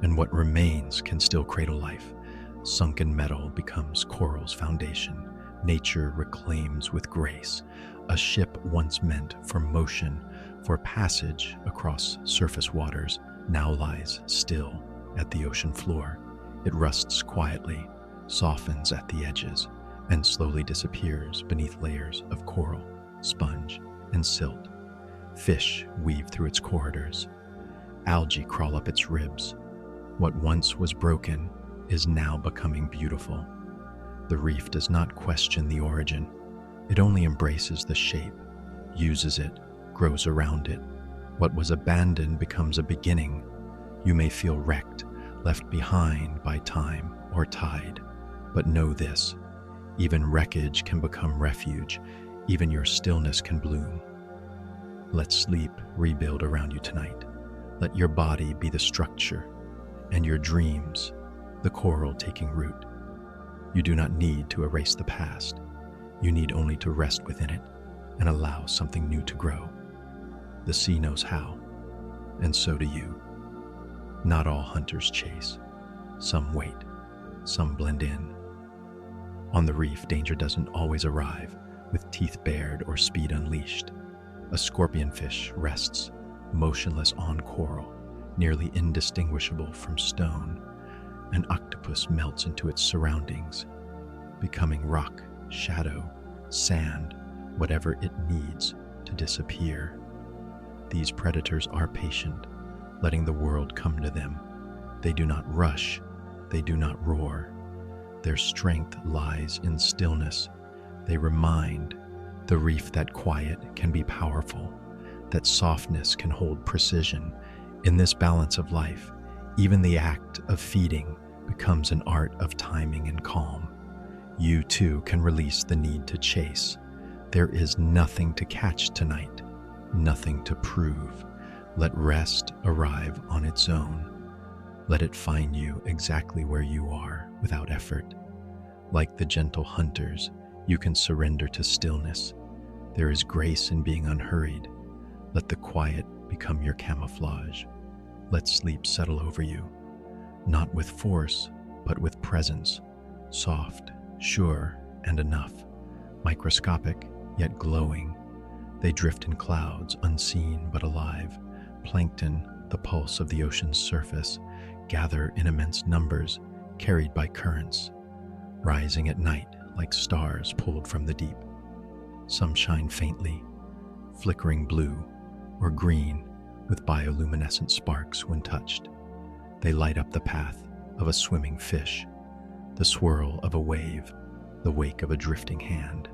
and what remains can still cradle life. Sunken metal becomes coral's foundation. Nature reclaims with grace. A ship once meant for motion, for passage across surface waters, now lies still at the ocean floor. It rusts quietly, softens at the edges, and slowly disappears beneath layers of coral, sponge, and silt. Fish weave through its corridors. Algae crawl up its ribs. What once was broken is now becoming beautiful. The reef does not question the origin. It only embraces the shape, uses it, grows around it. What was abandoned becomes a beginning. You may feel wrecked, left behind by time or tide. But know this, even wreckage can become refuge. Even your stillness can bloom. Let sleep rebuild around you tonight. Let your body be the structure, and your dreams, the coral taking root. You do not need to erase the past. You need only to rest within it and allow something new to grow. The sea knows how, and so do you. Not all hunters chase. Some wait, some blend in. On the reef, danger doesn't always arrive with teeth bared or speed unleashed. A scorpionfish rests, motionless on coral, nearly indistinguishable from stone. An octopus melts into its surroundings, becoming rock, shadow, sand, whatever it needs to disappear. These predators are patient, letting the world come to them. They do not rush, they do not roar. Their strength lies in stillness. They remind the reef that quiet can be powerful, that softness can hold precision. In this balance of life, even the act of feeding becomes an art of timing and calm. You too can release the need to chase. There is nothing to catch tonight, nothing to prove. Let rest arrive on its own. Let it find you exactly where you are without effort. Like the gentle hunters, you can surrender to stillness. There is grace in being unhurried. Let the quiet become your camouflage. Let sleep settle over you, not with force, but with presence, soft, sure, and enough. Microscopic, yet glowing. They drift in clouds, unseen but alive. Plankton, the pulse of the ocean's surface, gather in immense numbers, carried by currents, rising at night like stars pulled from the deep. Some shine faintly, flickering blue or green with bioluminescent sparks when touched. They light up the path of a swimming fish, the swirl of a wave, the wake of a drifting hand.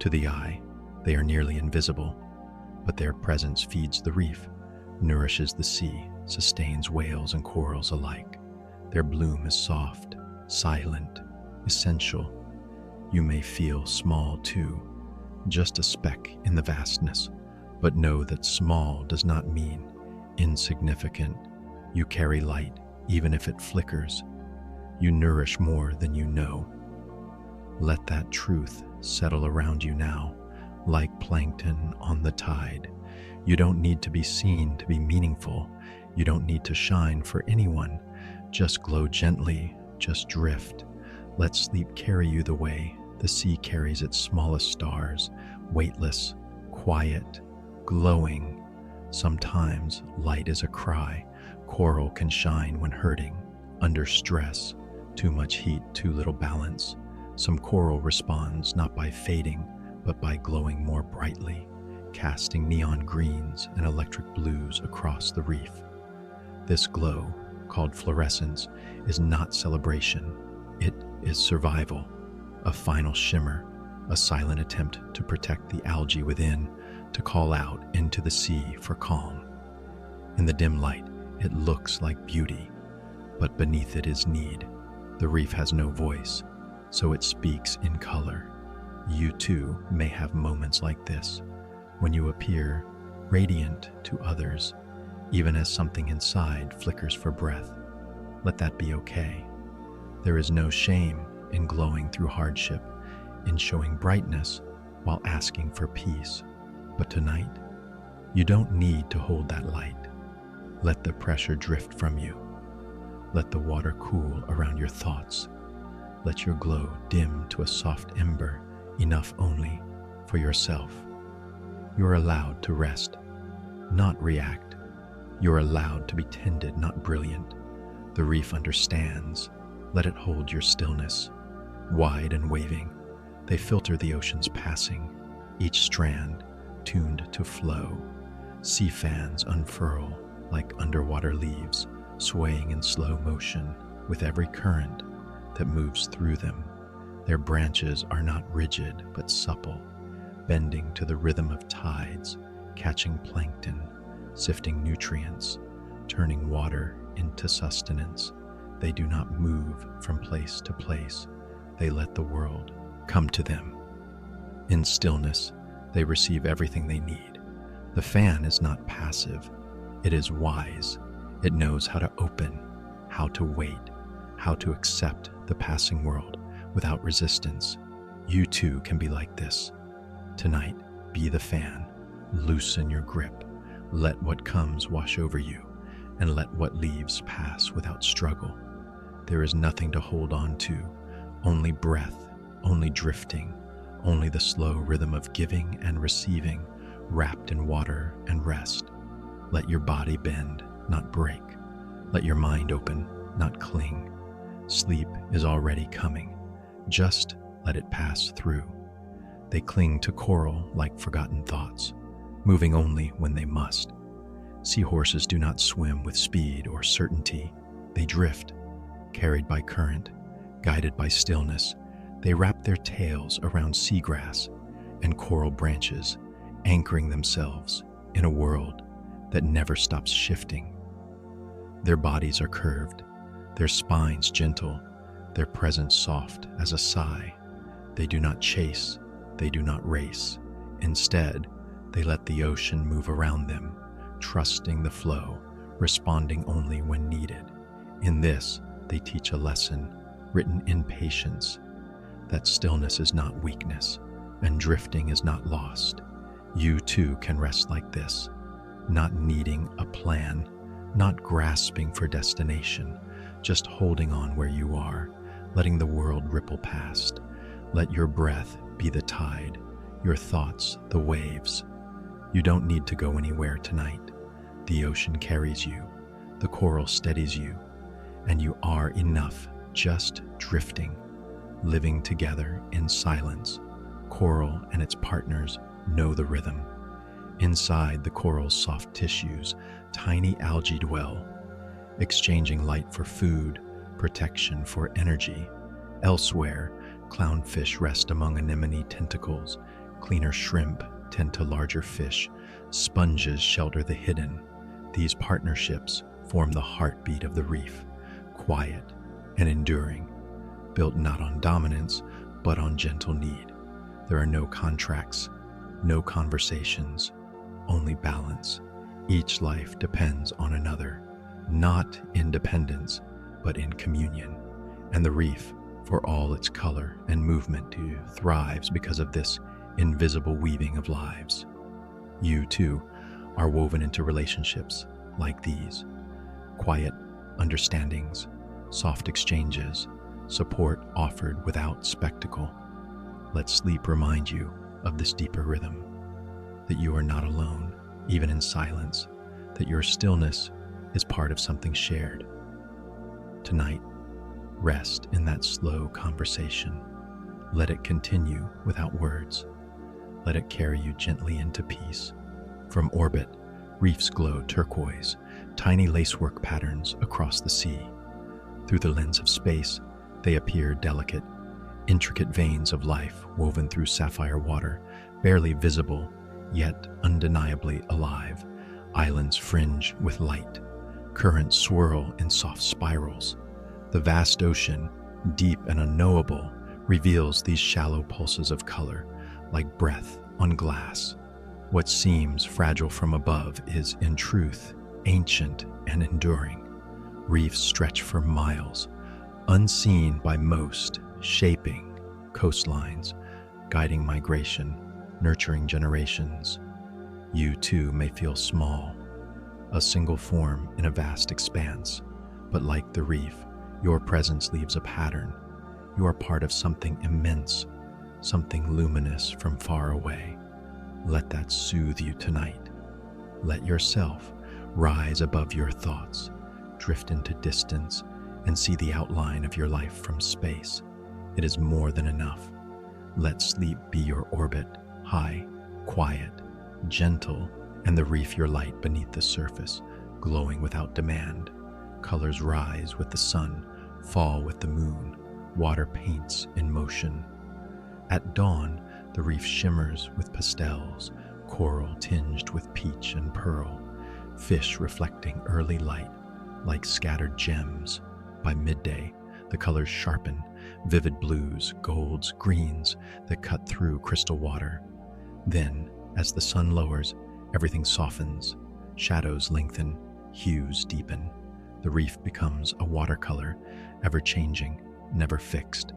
To the eye, they are nearly invisible, but their presence feeds the reef, nourishes the sea, sustains whales and corals alike. Their bloom is soft, silent, essential. You may feel small too, just a speck in the vastness, but know that small does not mean insignificant. You carry light, even if it flickers. You nourish more than you know. Let that truth settle around you now, like plankton on the tide. You don't need to be seen to be meaningful. You don't need to shine for anyone. Just glow gently, just drift. Let sleep carry you the way the sea carries its smallest stars, weightless, quiet, glowing. Sometimes light is a cry. Coral can shine when hurting, under stress, too much heat, too little balance. Some coral responds not by fading, but by glowing more brightly, casting neon greens and electric blues across the reef. This glow, called fluorescence, is not celebration. It is survival, a final shimmer, a silent attempt to protect the algae within, to call out into the sea for calm. In the dim light, it looks like beauty, but beneath it is need. The reef has no voice, so it speaks in color. You too may have moments like this, when you appear radiant to others, even as something inside flickers for breath. Let that be okay. There is no shame in glowing through hardship, in showing brightness while asking for peace. But tonight, you don't need to hold that light. Let the pressure drift from you. Let the water cool around your thoughts. Let your glow dim to a soft ember, enough only for yourself. You are allowed to rest, not react. You're allowed to be tended, not brilliant. The reef understands. Let it hold your stillness. Wide and waving, they filter the ocean's passing, each strand tuned to flow. Sea fans unfurl like underwater leaves, swaying in slow motion with every current that moves through them. Their branches are not rigid but supple, bending to the rhythm of tides, catching plankton, sifting nutrients, turning water into sustenance. They do not move from place to place. They let the world come to them. In stillness, they receive everything they need. The fan is not passive. It is wise. It knows how to open, how to wait, how to accept the passing world without resistance. You too can be like this. Tonight, be the fan. Loosen your grip. Let what comes wash over you, and let what leaves pass without struggle. There is nothing to hold on to, only breath, only drifting, only the slow rhythm of giving and receiving, wrapped in water and rest. Let your body bend, not break. Let your mind open, not cling. Sleep is already coming. Just let it pass through. They cling to coral like forgotten thoughts, moving only when they must. Seahorses do not swim with speed or certainty. They drift, carried by current, guided by stillness. They wrap their tails around seagrass and coral branches, anchoring themselves in a world that never stops shifting. Their bodies are curved, their spines gentle, their presence soft as a sigh. They do not chase, they do not race. Instead, they let the ocean move around them, trusting the flow, responding only when needed. In this, they teach a lesson written in patience, that stillness is not weakness, and drifting is not lost. You too can rest like this, not needing a plan, not grasping for destination, just holding on where you are, letting the world ripple past. Let your breath be the tide, your thoughts the waves. You don't need to go anywhere tonight. The ocean carries you, the coral steadies you, and you are enough just drifting, living together in silence. Coral and its partners know the rhythm. Inside the coral's soft tissues, tiny algae dwell, exchanging light for food, protection for energy. Elsewhere, clownfish rest among anemone tentacles, cleaner shrimp tend to larger fish, sponges shelter the hidden. These partnerships form the heartbeat of the reef, quiet and enduring, built not on dominance, but on gentle need. There are no contracts, no conversations, only balance. Each life depends on another, not in dependence, but in communion. And the reef, for all its color and movement, thrives because of this invisible weaving of lives. You, too, are woven into relationships like these. Quiet understandings, soft exchanges, support offered without spectacle. Let sleep remind you of this deeper rhythm, that you are not alone, even in silence, that your stillness is part of something shared. Tonight, rest in that slow conversation. Let it continue without words. Let it carry you gently into peace. From orbit, reefs glow turquoise, tiny lacework patterns across the sea. Through the lens of space, they appear delicate, intricate veins of life woven through sapphire water, barely visible, yet undeniably alive. Islands fringe with light. Currents swirl in soft spirals. The vast ocean, deep and unknowable, reveals these shallow pulses of color, like breath on glass. What seems fragile from above is, in truth, ancient and enduring. Reefs stretch for miles, unseen by most, shaping coastlines, guiding migration, nurturing generations. You too may feel small, a single form in a vast expanse, but like the reef, your presence leaves a pattern. You are part of something immense, something luminous from far away. Let that soothe you tonight. Let yourself Rise above your thoughts, drift into distance, and see the outline of your life from space. It is more than enough. Let sleep be your orbit, high, quiet, gentle, and the reef your light beneath the surface, glowing without demand. Colors rise with the sun, fall with the moon, water paints in motion. At dawn, the reef shimmers with pastels, coral tinged with peach and pearl, fish reflecting early light like scattered gems. By midday, the colors sharpen, vivid blues, golds, greens that cut through crystal water. Then, as the sun lowers, everything softens, shadows lengthen, hues deepen. The reef becomes a watercolor, ever-changing, never fixed.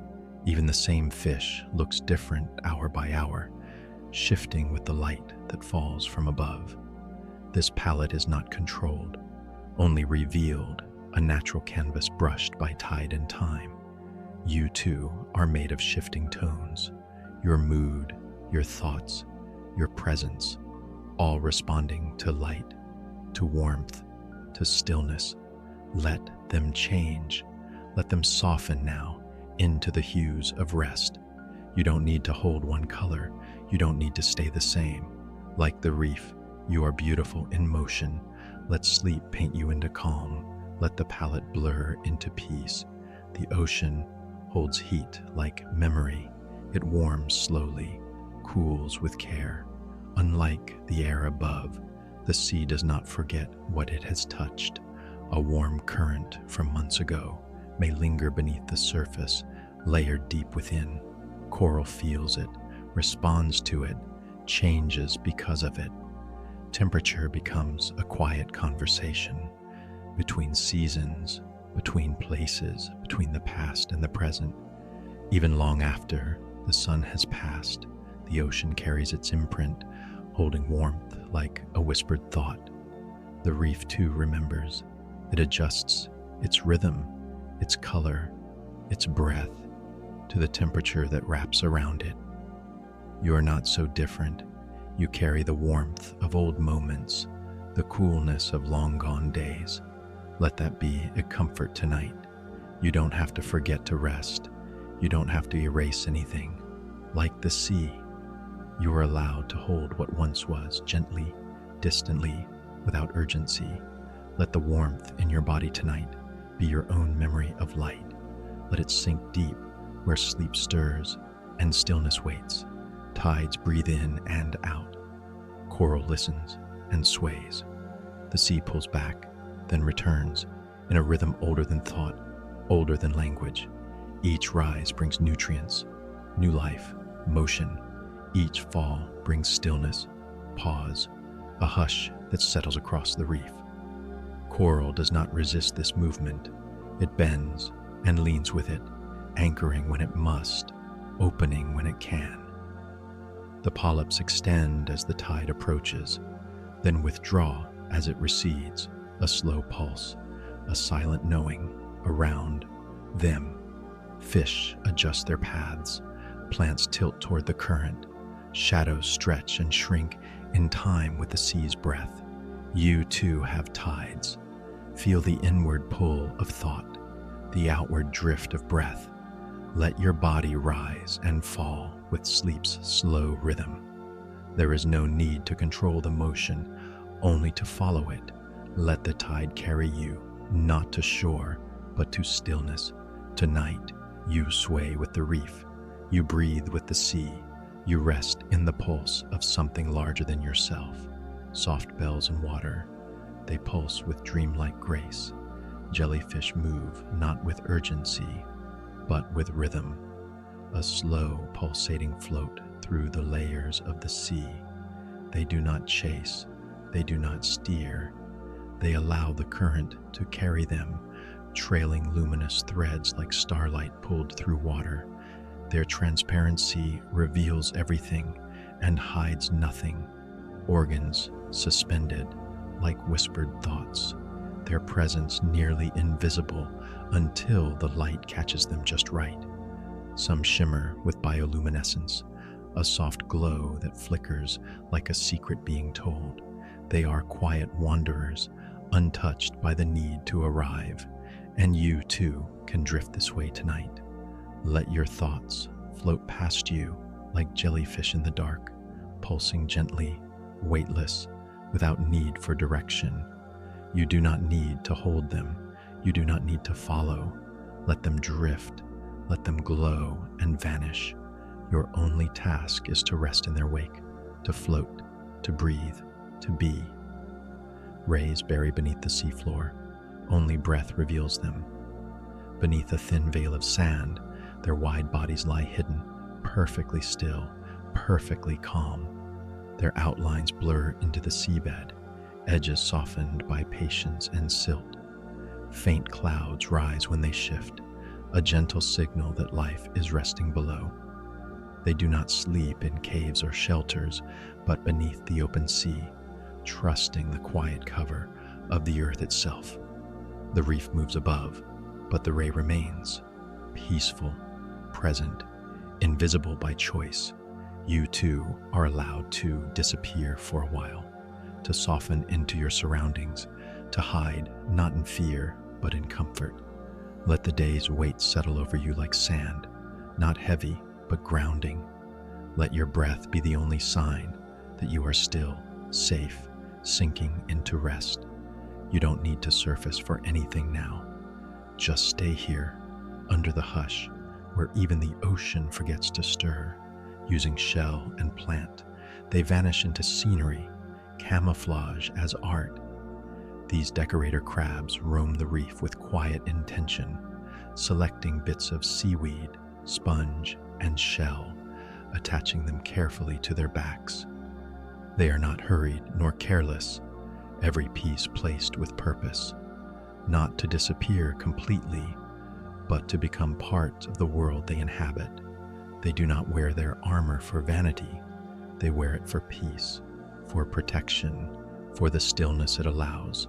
Even the same fish looks different hour by hour, shifting with the light that falls from above. This palette is not controlled, only revealed, a natural canvas brushed by tide and time. You too are made of shifting tones, your mood, your thoughts, your presence, all responding to light, to warmth, to stillness. Let them change. Let them soften now into the hues of rest. You don't need to hold one color. You don't need to stay the same. Like the reef, you are beautiful in motion. Let sleep paint you into calm. Let the palette blur into peace. The ocean holds heat like memory. It warms slowly, cools with care. Unlike the air above, the sea does not forget what it has touched. A warm current from months ago may linger beneath the surface, layered deep within. Coral feels it, responds to it, changes because of it. Temperature becomes a quiet conversation between seasons, between places, between the past and the present. Even long after the sun has passed, the ocean carries its imprint, holding warmth like a whispered thought. The reef too remembers. It adjusts its rhythm, its color, its breath to the temperature that wraps around it. You are not so different. You carry the warmth of old moments, the coolness of long-gone days. Let that be a comfort tonight. You don't have to forget to rest. You don't have to erase anything. Like the sea, you are allowed to hold what once was gently, distantly, without urgency. Let the warmth in your body tonight be your own memory of light. Let it sink deep where sleep stirs and stillness waits. Tides breathe in and out. Coral listens and sways. The sea pulls back, then returns in a rhythm older than thought, older than language. Each rise brings nutrients, new life, motion. Each fall brings stillness, pause, a hush that settles across the reef. Coral does not resist this movement. It bends and leans with it, anchoring when it must, opening when it can. The polyps extend as the tide approaches, then withdraw as it recedes, a slow pulse, a silent knowing around them. Fish adjust their paths, plants tilt toward the current, shadows stretch and shrink in time with the sea's breath. You too have tides. Feel the inward pull of thought, the outward drift of breath. Let your body rise and fall with sleep's slow rhythm. There is no need to control the motion, only to follow it. Let the tide carry you, not to shore, but to stillness. Tonight, you sway with the reef. You breathe with the sea. You rest in the pulse of something larger than yourself. Soft bells in water, they pulse with dreamlike grace. Jellyfish move not with urgency, but with rhythm. A slow, pulsating float through the layers of the sea. They do not chase, they do not steer. They allow the current to carry them, trailing luminous threads like starlight pulled through water. Their transparency reveals everything and hides nothing. Organs suspended like whispered thoughts, their presence nearly invisible until the light catches them just right. Some shimmer with bioluminescence, a soft glow that flickers like a secret being told. They are quiet wanderers, untouched by the need to arrive, and you too can drift this way tonight. Let your thoughts float past you like jellyfish in the dark, pulsing gently, weightless, without need for direction. You do not need to hold them. You do not need to follow. Let them drift. Let them glow and vanish. Your only task is to rest in their wake, to float, to breathe, to be. Rays bury beneath the seafloor. Only breath reveals them. Beneath a thin veil of sand, their wide bodies lie hidden, perfectly still, perfectly calm. Their outlines blur into the seabed, edges softened by patience and silt. Faint clouds rise when they shift, a gentle signal that life is resting below. They do not sleep in caves or shelters, but beneath the open sea, trusting the quiet cover of the earth itself. The reef moves above, but the ray remains, peaceful, present, invisible by choice. You too are allowed to disappear for a while, to soften into your surroundings, to hide not in fear, but in comfort. Let the day's weight settle over you like sand, not heavy, but grounding. Let your breath be the only sign that you are still, safe, sinking into rest. You don't need to surface for anything now. Just stay here, under the hush, where even the ocean forgets to stir. Using shell and plant, they vanish into scenery, camouflage as art. These decorator crabs roam the reef with quiet intention, selecting bits of seaweed, sponge, and shell, attaching them carefully to their backs. They are not hurried nor careless, every piece placed with purpose, not to disappear completely, but to become part of the world they inhabit. They do not wear their armor for vanity. They wear it for peace, for protection, for the stillness it allows.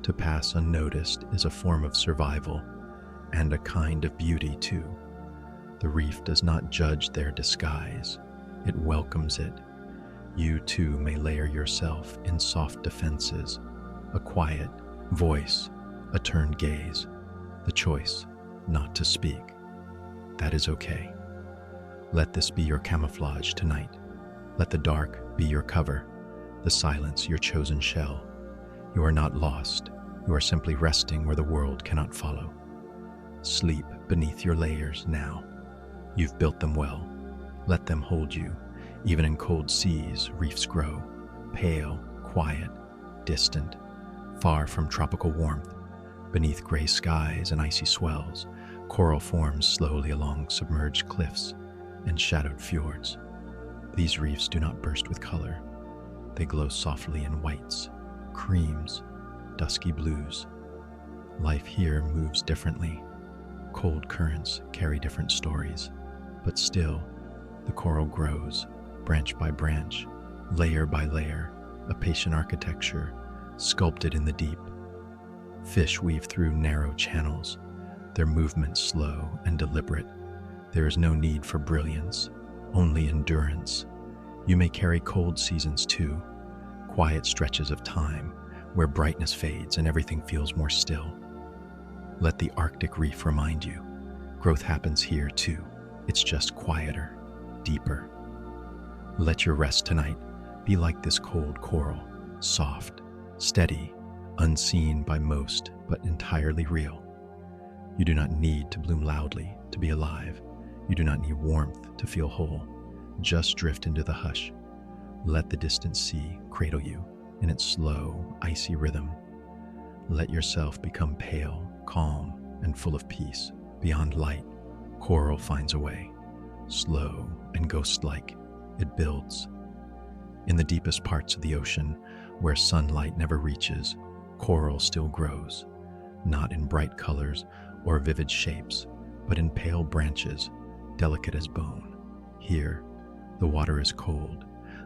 To pass unnoticed is a form of survival, and a kind of beauty too. The reef does not judge their disguise. It welcomes it. You too may layer yourself in soft defenses, a quiet voice, a turned gaze, the choice not to speak. That is okay. Let this be your camouflage tonight. Let the dark be your cover, the silence your chosen shell. You are not lost. You are simply resting where the world cannot follow. Sleep beneath your layers now. You've built them well. Let them hold you. Even in cold seas, reefs grow, pale, quiet, distant, far from tropical warmth. Beneath gray skies and icy swells, coral forms slowly along submerged cliffs and shadowed fjords. These reefs do not burst with color. They glow softly in whites, creams, dusky blues. Life here moves differently. Cold currents carry different stories, but still, the coral grows, branch by branch, layer by layer, a patient architecture sculpted in the deep. Fish weave through narrow channels, their movements slow and deliberate. There is no need for brilliance, only endurance. You may carry cold seasons too, quiet stretches of time where brightness fades and everything feels more still. Let the Arctic reef remind you, growth happens here too. It's just quieter, deeper. Let your rest tonight be like this cold coral, soft, steady, unseen by most, but entirely real. You do not need to bloom loudly to be alive. You do not need warmth to feel whole. Just drift into the hush. Let the distant sea cradle you in its slow, icy rhythm. Let yourself become pale, calm, and full of peace. Beyond light, coral finds a way. Slow and ghost-like, it builds. In the deepest parts of the ocean, where sunlight never reaches, coral still grows, not in bright colors or vivid shapes, but in pale branches, delicate as bone. Here, the water is cold,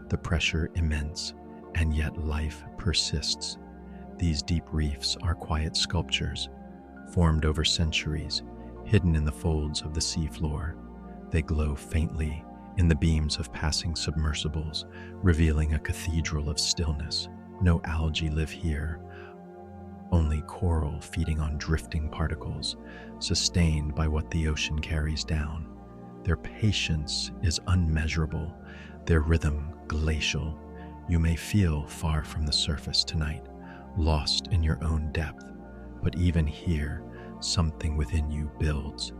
the pressure immense, and yet life persists. These deep reefs are quiet sculptures, formed over centuries, hidden in the folds of the seafloor. They glow faintly in the beams of passing submersibles, revealing a cathedral of stillness. No algae live here, only coral feeding on drifting particles, sustained by what the ocean carries down. Their patience is unmeasurable, their rhythm glacial. You may feel far from the surface tonight, lost in your own depth, but even here, something within you builds.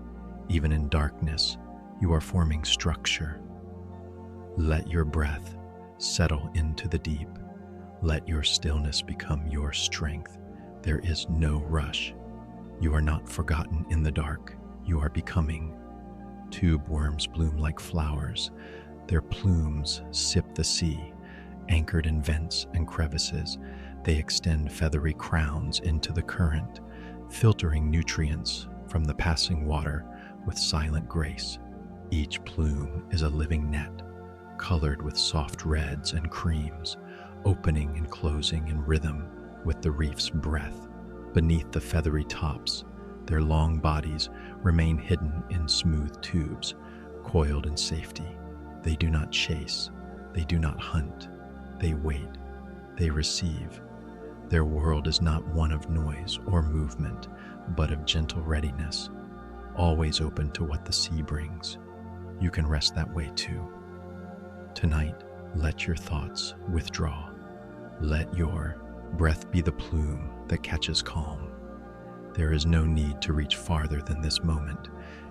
Even in darkness, you are forming structure. Let your breath settle into the deep. Let your stillness become your strength. There is no rush. You are not forgotten in the dark. You are becoming. Tube worms bloom like flowers. Their plumes sip the sea. Anchored in vents and crevices, they extend feathery crowns into the current, filtering nutrients from the passing water with silent grace. Each plume is a living net, colored with soft reds and creams, opening and closing in rhythm with the reef's breath. Beneath the feathery tops, their long bodies remain hidden in smooth tubes, coiled in safety. They do not chase, they do not hunt, they wait, they receive. Their world is not one of noise or movement, but of gentle readiness, always open to what the sea brings. You can rest that way too. Tonight, let your thoughts withdraw. Let your breath be the plume that catches calm. There is no need to reach farther than this moment.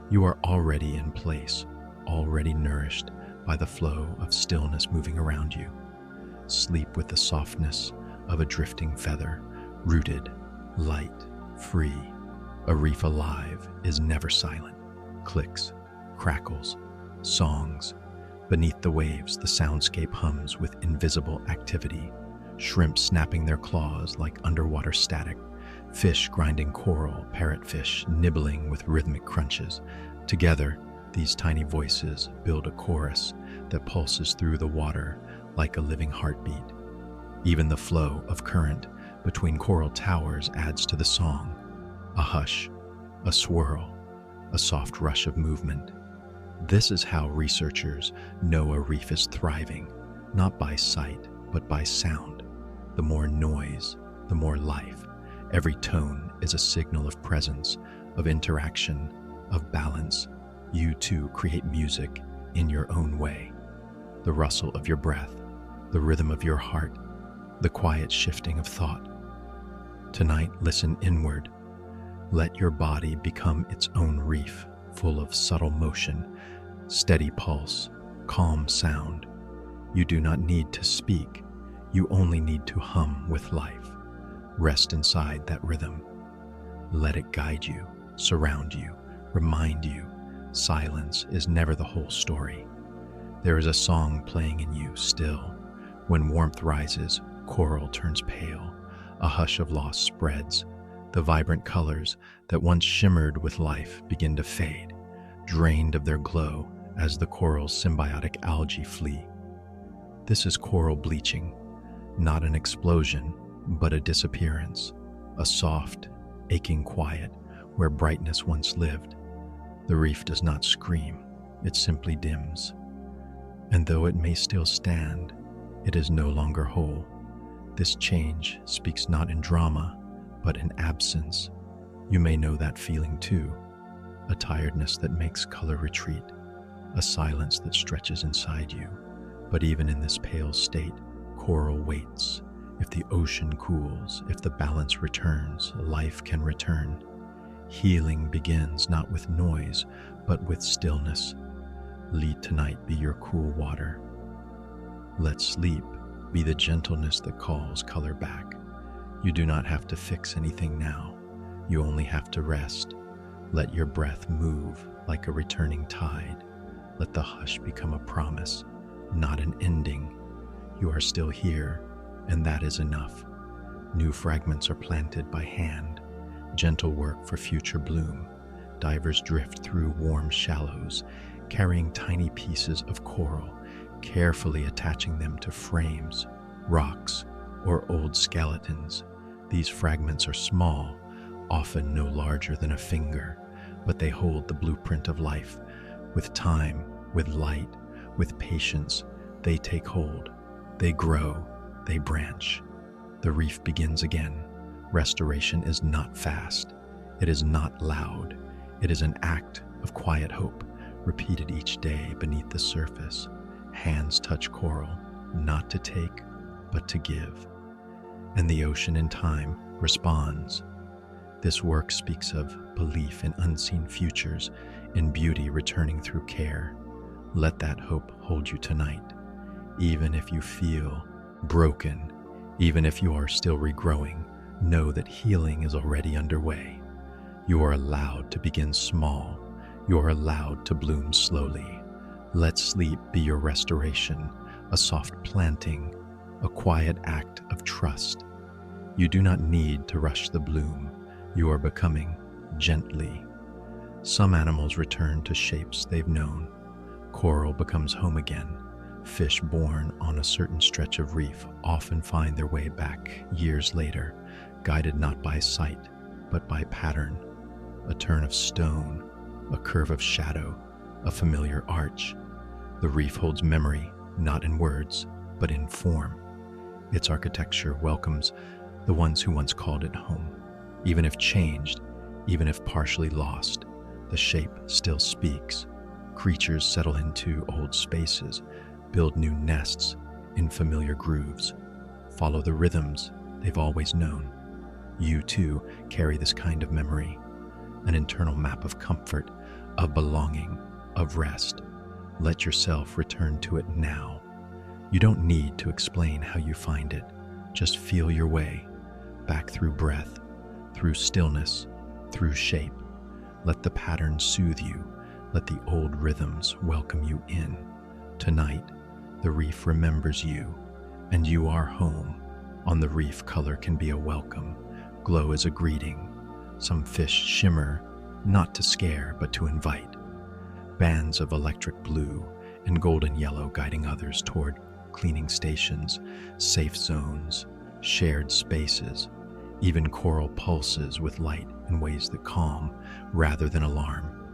You are already in place, already nourished by the flow of stillness moving around you. Sleep with the softness of a drifting feather, rooted, light, free. A reef alive is never silent. Clicks, crackles, songs. Beneath the waves, the soundscape hums with invisible activity. Shrimp snapping their claws like underwater static. Fish grinding coral, parrotfish nibbling with rhythmic crunches. Together, these tiny voices build a chorus that pulses through the water like a living heartbeat. Even the flow of current between coral towers adds to the song. A hush, a swirl, a soft rush of movement. This is how researchers know a reef is thriving, not by sight, but by sound. The more noise, the more life. Every tone is a signal of presence, of interaction, of balance. You too create music in your own way. The rustle of your breath, the rhythm of your heart, the quiet shifting of thought. Tonight, listen inward. Let your body become its own reef, full of subtle motion, steady pulse, calm sound. You do not need to speak. You only need to hum with life. Rest inside that rhythm. Let it guide you, surround you, remind you. Silence is never the whole story. There is a song playing in you still. When warmth rises, coral turns pale. A hush of loss spreads. The vibrant colors that once shimmered with life begin to fade, drained of their glow as the coral's symbiotic algae flee. This is coral bleaching, not an explosion, but a disappearance, a soft, aching quiet where brightness once lived. The reef does not scream, it simply dims. And though it may still stand, it is no longer whole. This change speaks not in drama, but in absence. You may know that feeling too, a tiredness that makes color retreat, a silence that stretches inside you. But even in this pale state, coral waits. If the ocean cools, if the balance returns, life can return. Healing begins not with noise, but with stillness. Let tonight be your cool water. Let sleep be the gentleness that calls color back. You do not have to fix anything now. You only have to rest. Let your breath move like a returning tide. Let the hush become a promise, not an ending. You are still here, and that is enough. New fragments are planted by hand. Gentle work for future bloom. Divers drift through warm shallows, carrying tiny pieces of coral, carefully attaching them to frames, rocks, or old skeletons. These fragments are small, often no larger than a finger, but they hold the blueprint of life. With time, with light, with patience, they take hold. They grow, they branch. The reef begins again, Restoration is not fast. It is not loud. It is an act of quiet hope, repeated each day beneath the surface. Hands touch coral, not to take, but to give. And the ocean in time responds. This work speaks of belief in unseen futures, in beauty returning through care. Let that hope hold you tonight. Even if you feel broken, even if you are still regrowing, know that healing is already underway. You are allowed to begin small. You are allowed to bloom slowly. Let sleep be your restoration, a soft planting, a quiet act of trust. You do not need to rush the bloom. You are becoming gently. Some animals return to shapes they've known. Coral becomes home again. Fish born on a certain stretch of reef often find their way back years later, guided not by sight, but by pattern. A turn of stone, a curve of shadow, a familiar arch. The reef holds memory, not in words, but in form. Its architecture welcomes the ones who once called it home. Even if changed, even if partially lost, the shape still speaks. Creatures settle into old spaces, build new nests in familiar grooves, follow the rhythms they've always known. You too carry this kind of memory, an internal map of comfort, of belonging, of rest. Let yourself return to it now. You don't need to explain how you find it. Just feel your way, back through breath, through stillness, through shape. Let the pattern soothe you. Let the old rhythms welcome you in. Tonight, the reef remembers you, and you are home. On the reef, color can be a welcome. Glow is a greeting. Some fish shimmer, not to scare, but to invite. Bands of electric blue and golden yellow guiding others toward cleaning stations, safe zones, shared spaces. Even coral pulses with light in ways that calm rather than alarm.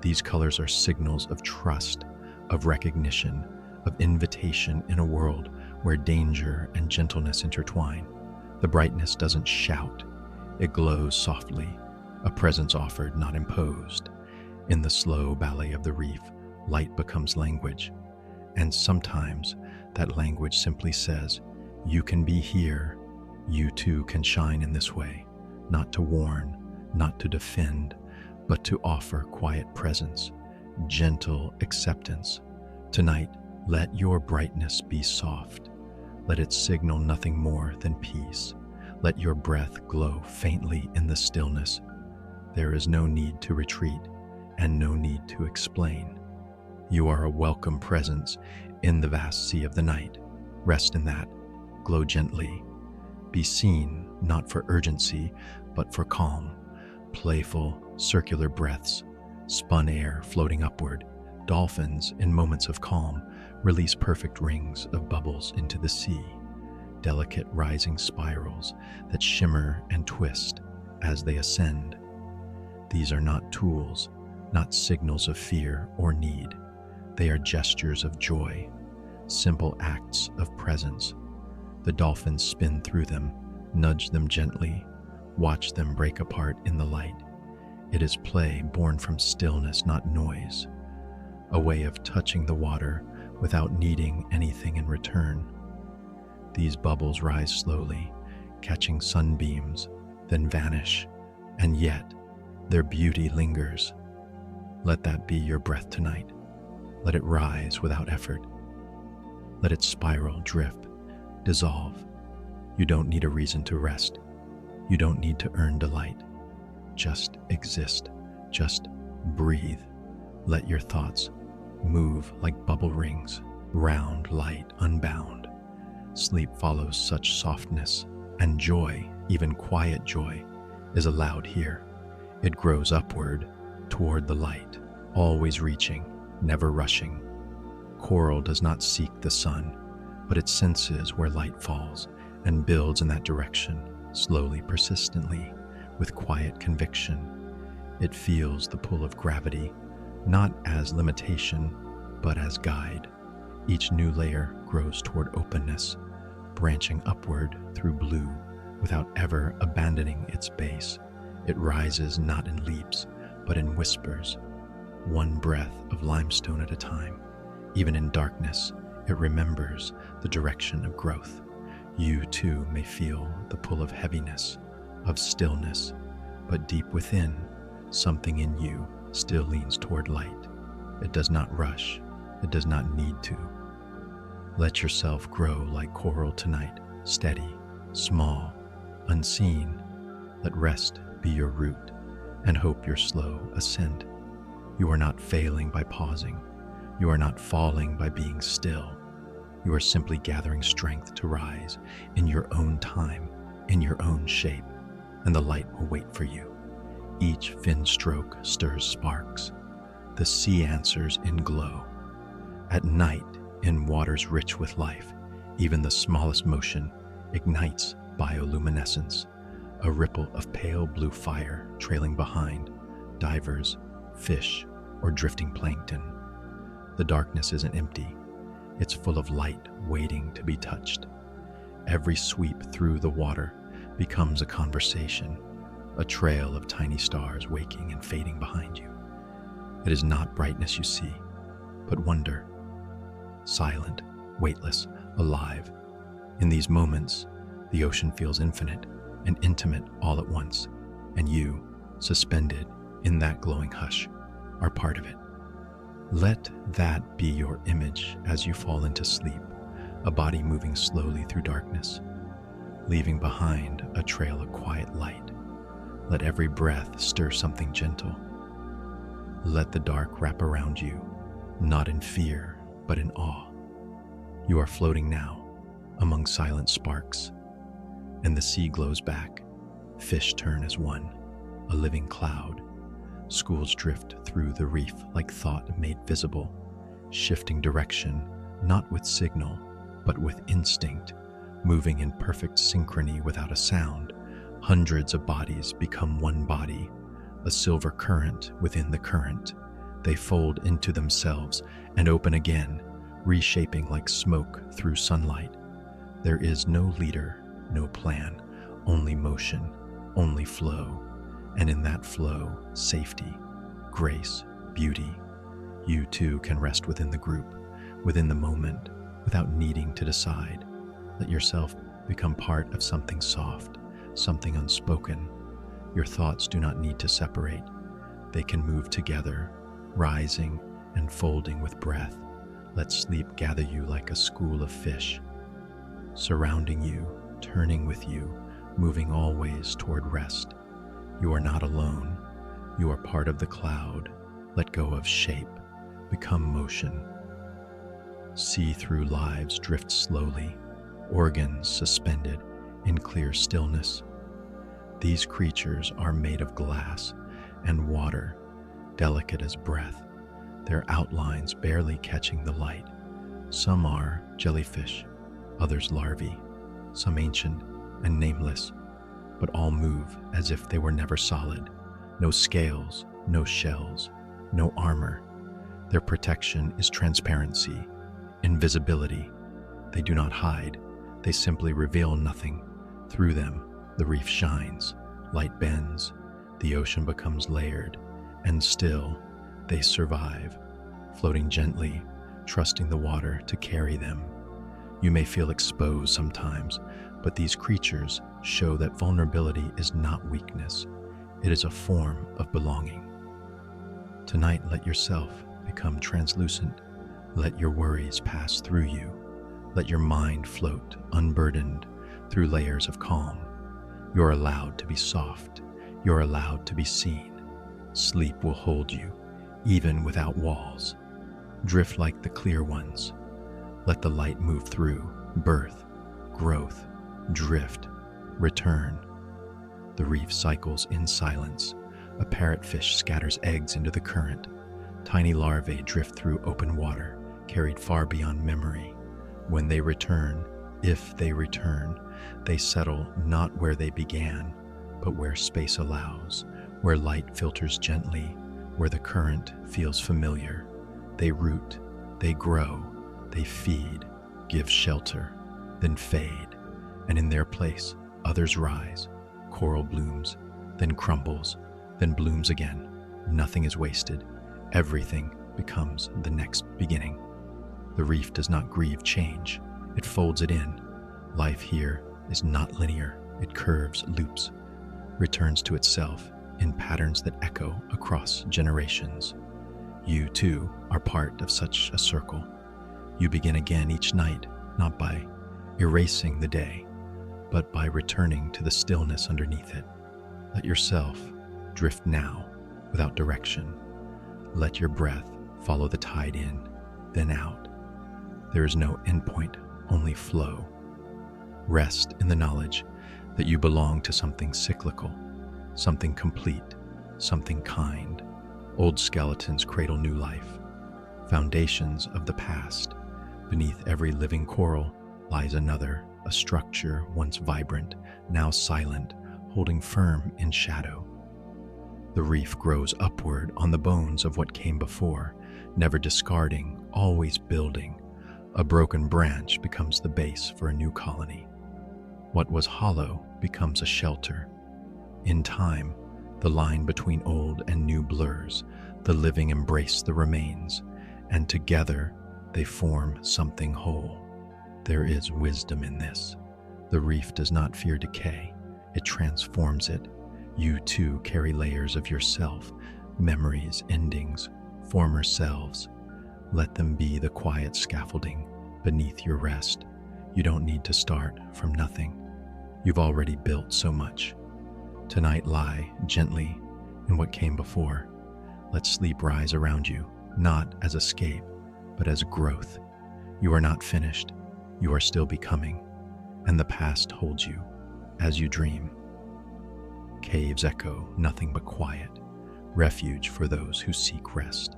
These colors are signals of trust, of recognition, of invitation in a world where danger and gentleness intertwine. The brightness doesn't shout, it glows softly, a presence offered, not imposed. In the slow ballet of the reef, light becomes language, and sometimes that language simply says, "You can be here, you too can shine in this way," not to warn, not to defend, but to offer quiet presence, gentle acceptance. Tonight, let your brightness be soft. Let it signal nothing more than peace. Let your breath glow faintly in the stillness. There is no need to retreat and no need to explain. You are a welcome presence in the vast sea of the night. Rest in that. Glow gently. Be seen, not for urgency, but for calm. Playful, circular breaths, spun air floating upward. Dolphins, in moments of calm, release perfect rings of bubbles into the sea. Delicate rising spirals that shimmer and twist as they ascend. These are not tools, not signals of fear or need. They are gestures of joy, simple acts of presence. The dolphins spin through them, nudge them gently, watch them break apart in the light. It is play born from stillness, not noise. A way of touching the water without needing anything in return. These bubbles rise slowly, catching sunbeams, then vanish, and yet their beauty lingers. Let that be your breath tonight. Let it rise without effort. Let it spiral, drift, dissolve. You don't need a reason to rest. You don't need to earn delight. Just exist. Just breathe. Let your thoughts move like bubble rings, round, light, unbound. Sleep follows such softness, and joy, even quiet joy, is allowed here. It grows upward, toward the light, always reaching, never rushing. Coral does not seek the sun, but it senses where light falls and builds in that direction, slowly, persistently, with quiet conviction. It feels the pull of gravity, not as limitation, but as guide. Each new layer grows toward openness, branching upward through blue, without ever abandoning its base. It rises not in leaps, but in whispers, one breath of limestone at a time. Even in darkness, it remembers the direction of growth. You too may feel the pull of heaviness, of stillness, but deep within, something in you still leans toward light. It does not rush. It does not need to. Let yourself grow like coral tonight, steady, small, unseen. Let rest be your root, and hope your slow ascent. You are not failing by pausing. You are not falling by being still. You are simply gathering strength to rise in your own time, in your own shape, and the light will wait for you. Each fin stroke stirs sparks. The sea answers in glow. At night, in waters rich with life, even the smallest motion ignites bioluminescence, a ripple of pale blue fire trailing behind divers, fish, or drifting plankton. The darkness isn't empty. It's full of light waiting to be touched. Every sweep through the water becomes a conversation, a trail of tiny stars waking and fading behind you. It is not brightness you see, but wonder. Silent, weightless, alive. In these moments, the ocean feels infinite and intimate all at once, and you, suspended in that glowing hush, are part of it. Let that be your image as you fall into sleep, a body moving slowly through darkness, leaving behind a trail of quiet light. Let every breath stir something gentle. Let the dark wrap around you, not in fear, but in awe. You are floating now among silent sparks, and the sea glows back. Fish turn as one, a living cloud. Schools drift through the reef like thought made visible, shifting direction, not with signal, but with instinct, moving in perfect synchrony without a sound. Hundreds of bodies become one body, a silver current within the current. They fold into themselves and open again, reshaping like smoke through sunlight. There is no leader, no plan, only motion, only flow. And in that flow, safety, grace, beauty. You too can rest within the group, within the moment, without needing to decide. Let yourself become part of something soft, something unspoken. Your thoughts do not need to separate. They can move together, rising and folding with breath. Let sleep gather you like a school of fish, surrounding you, turning with you, moving always toward rest. You are not alone. You are part of the cloud. Let go of shape. Become motion. See-through lives drift slowly, organs suspended in clear stillness. These creatures are made of glass and water, delicate as breath, their outlines barely catching the light. Some are jellyfish, others larvae, some ancient and nameless, but all move as if they were never solid. No scales, no shells, no armor. Their protection is transparency, invisibility. They do not hide. They simply reveal nothing. Through them, the reef shines, light bends, the ocean becomes layered, and still they survive, floating gently, trusting the water to carry them. You may feel exposed sometimes, but these creatures show that vulnerability is not weakness. It is a form of belonging. Tonight, let yourself become translucent. Let your worries pass through you. Let your mind float, unburdened, through layers of calm. You're allowed to be soft. You're allowed to be seen. Sleep will hold you, even without walls. Drift like the clear ones. Let the light move through, birth, growth, drift, return. The reef cycles in silence. A parrotfish scatters eggs into the current. Tiny larvae drift through open water, carried far beyond memory. When they return, if they return, they settle not where they began, but where space allows, where light filters gently, where the current feels familiar. They root, they grow, they feed, give shelter, then fade, and in their place, Others rise. Coral blooms, then crumbles, then blooms again. Nothing is wasted. Everything becomes the next beginning. The reef does not grieve change. It folds it in. Life here is not linear. It curves, loops, returns to itself in patterns that echo across generations. You, too, are part of such a circle. You begin again each night, not by erasing the day, but by returning to the stillness underneath it. Let yourself drift now without direction. Let your breath follow the tide in, then out. There is no endpoint, only flow. Rest in the knowledge that you belong to something cyclical, something complete, something kind. Old skeletons cradle new life, foundations of the past. Beneath every living coral lies another, a structure once vibrant, now silent, holding firm in shadow. The reef grows upward on the bones of what came before, never discarding, always building. A broken branch becomes the base for a new colony. What was hollow becomes a shelter. In time, the line between old and new blurs. The living embrace the remains, and together they form something whole. There is wisdom in this. The reef does not fear decay. It transforms it. You too carry layers of yourself, memories, endings, former selves. Let them be the quiet scaffolding beneath your rest. You don't need to start from nothing. You've already built so much. Tonight lie gently in what came before. Let sleep rise around you, not as escape, but as growth. You are not finished. You are still becoming, and the past holds you as you dream. Caves echo nothing but quiet, refuge for those who seek rest.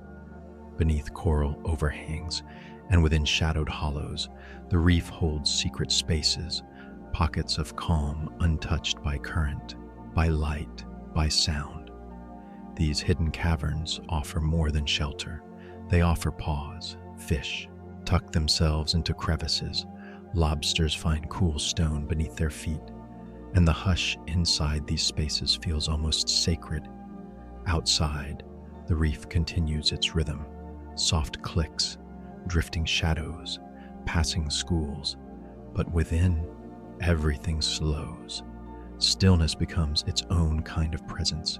Beneath coral overhangs and within shadowed hollows, the reef holds secret spaces, pockets of calm untouched by current, by light, by sound. These hidden caverns offer more than shelter. They offer pause. Fish tuck themselves into crevices. Lobsters find cool stone beneath their feet. And the hush inside these spaces feels almost sacred. Outside, the reef continues its rhythm. Soft clicks, drifting shadows, passing schools. But within, everything slows. Stillness becomes its own kind of presence.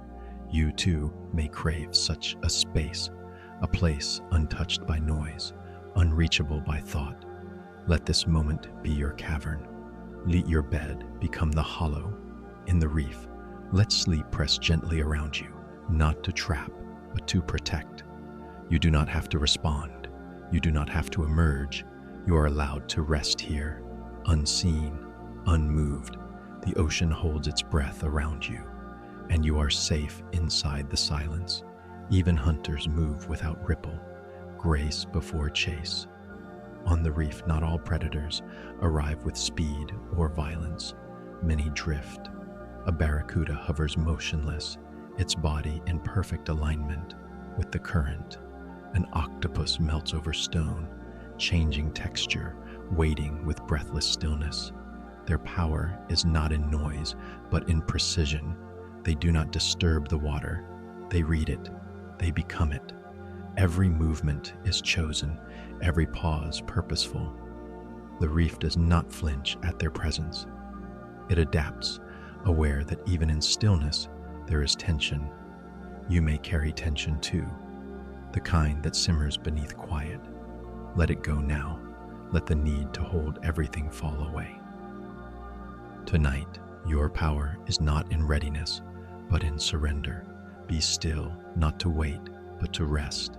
You too may crave such a space, a place untouched by noise, unreachable by thought. Let this moment be your cavern. Let your bed become the hollow in the reef. Let sleep press gently around you, not to trap, but to protect. You do not have to respond. You do not have to emerge. You are allowed to rest here, unseen, unmoved. The ocean holds its breath around you, and you are safe inside the silence. Even hunters move without ripple, grace before chase. On the reef, not all predators arrive with speed or violence. Many drift. A barracuda hovers motionless, its body in perfect alignment with the current. An octopus melts over stone, changing texture, waiting with breathless stillness. Their power is not in noise, but in precision. They do not disturb the water. They read it. They become it. Every movement is chosen, every pause purposeful. The reef does not flinch at their presence. It adapts, aware that even in stillness, there is tension. You may carry tension too, the kind that simmers beneath quiet. Let it go now. Let the need to hold everything fall away. Tonight, your power is not in readiness, but in surrender. Be still, not to wait, but to rest.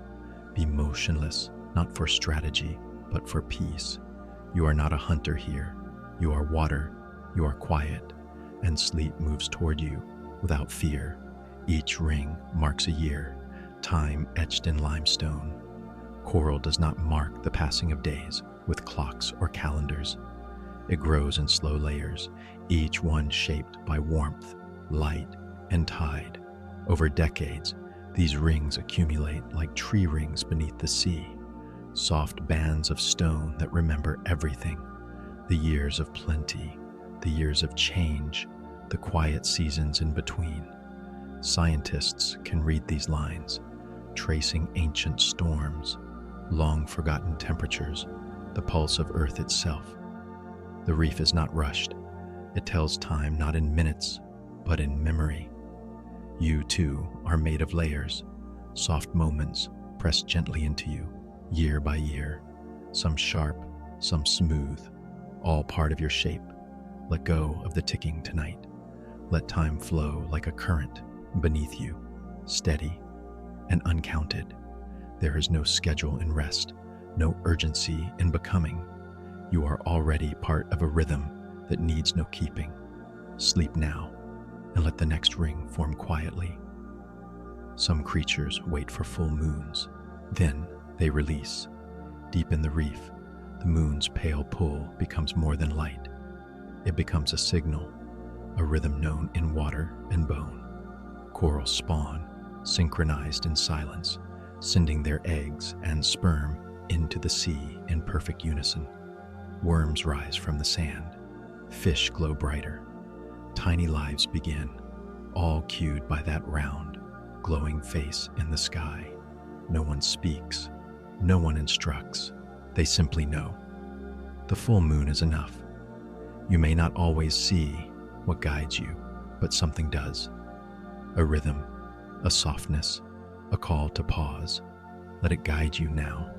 Be motionless, not for strategy, but for peace. You are not a hunter here. You are water. You are quiet, and sleep moves toward you without fear. Each ring marks a year, time etched in limestone. Coral does not mark the passing of days with clocks or calendars. It grows in slow layers, each one shaped by warmth, light, and tide. Over decades, these rings accumulate like tree rings beneath the sea, soft bands of stone that remember everything, the years of plenty, the years of change, the quiet seasons in between. Scientists can read these lines, tracing ancient storms, long-forgotten temperatures, the pulse of Earth itself. The reef is not rushed. It tells time not in minutes, but in memory. You, too, are made of layers, soft moments pressed gently into you, year by year, some sharp, some smooth, all part of your shape. Let go of the ticking tonight. Let time flow like a current beneath you, steady and uncounted. There is no schedule in rest, no urgency in becoming. You are already part of a rhythm that needs no keeping. Sleep now, and let the next ring form quietly. Some creatures wait for full moons, then they release. Deep in the reef, the moon's pale pull becomes more than light. It becomes a signal, a rhythm known in water and bone. Corals spawn, synchronized in silence, sending their eggs and sperm into the sea in perfect unison. Worms rise from the sand. Fish glow brighter. Tiny lives begin, all cued by that round, glowing face in the sky. No one speaks. No one instructs. They simply know. The full moon is enough. You may not always see what guides you, but something does. A rhythm, a softness, a call to pause. Let it guide you now.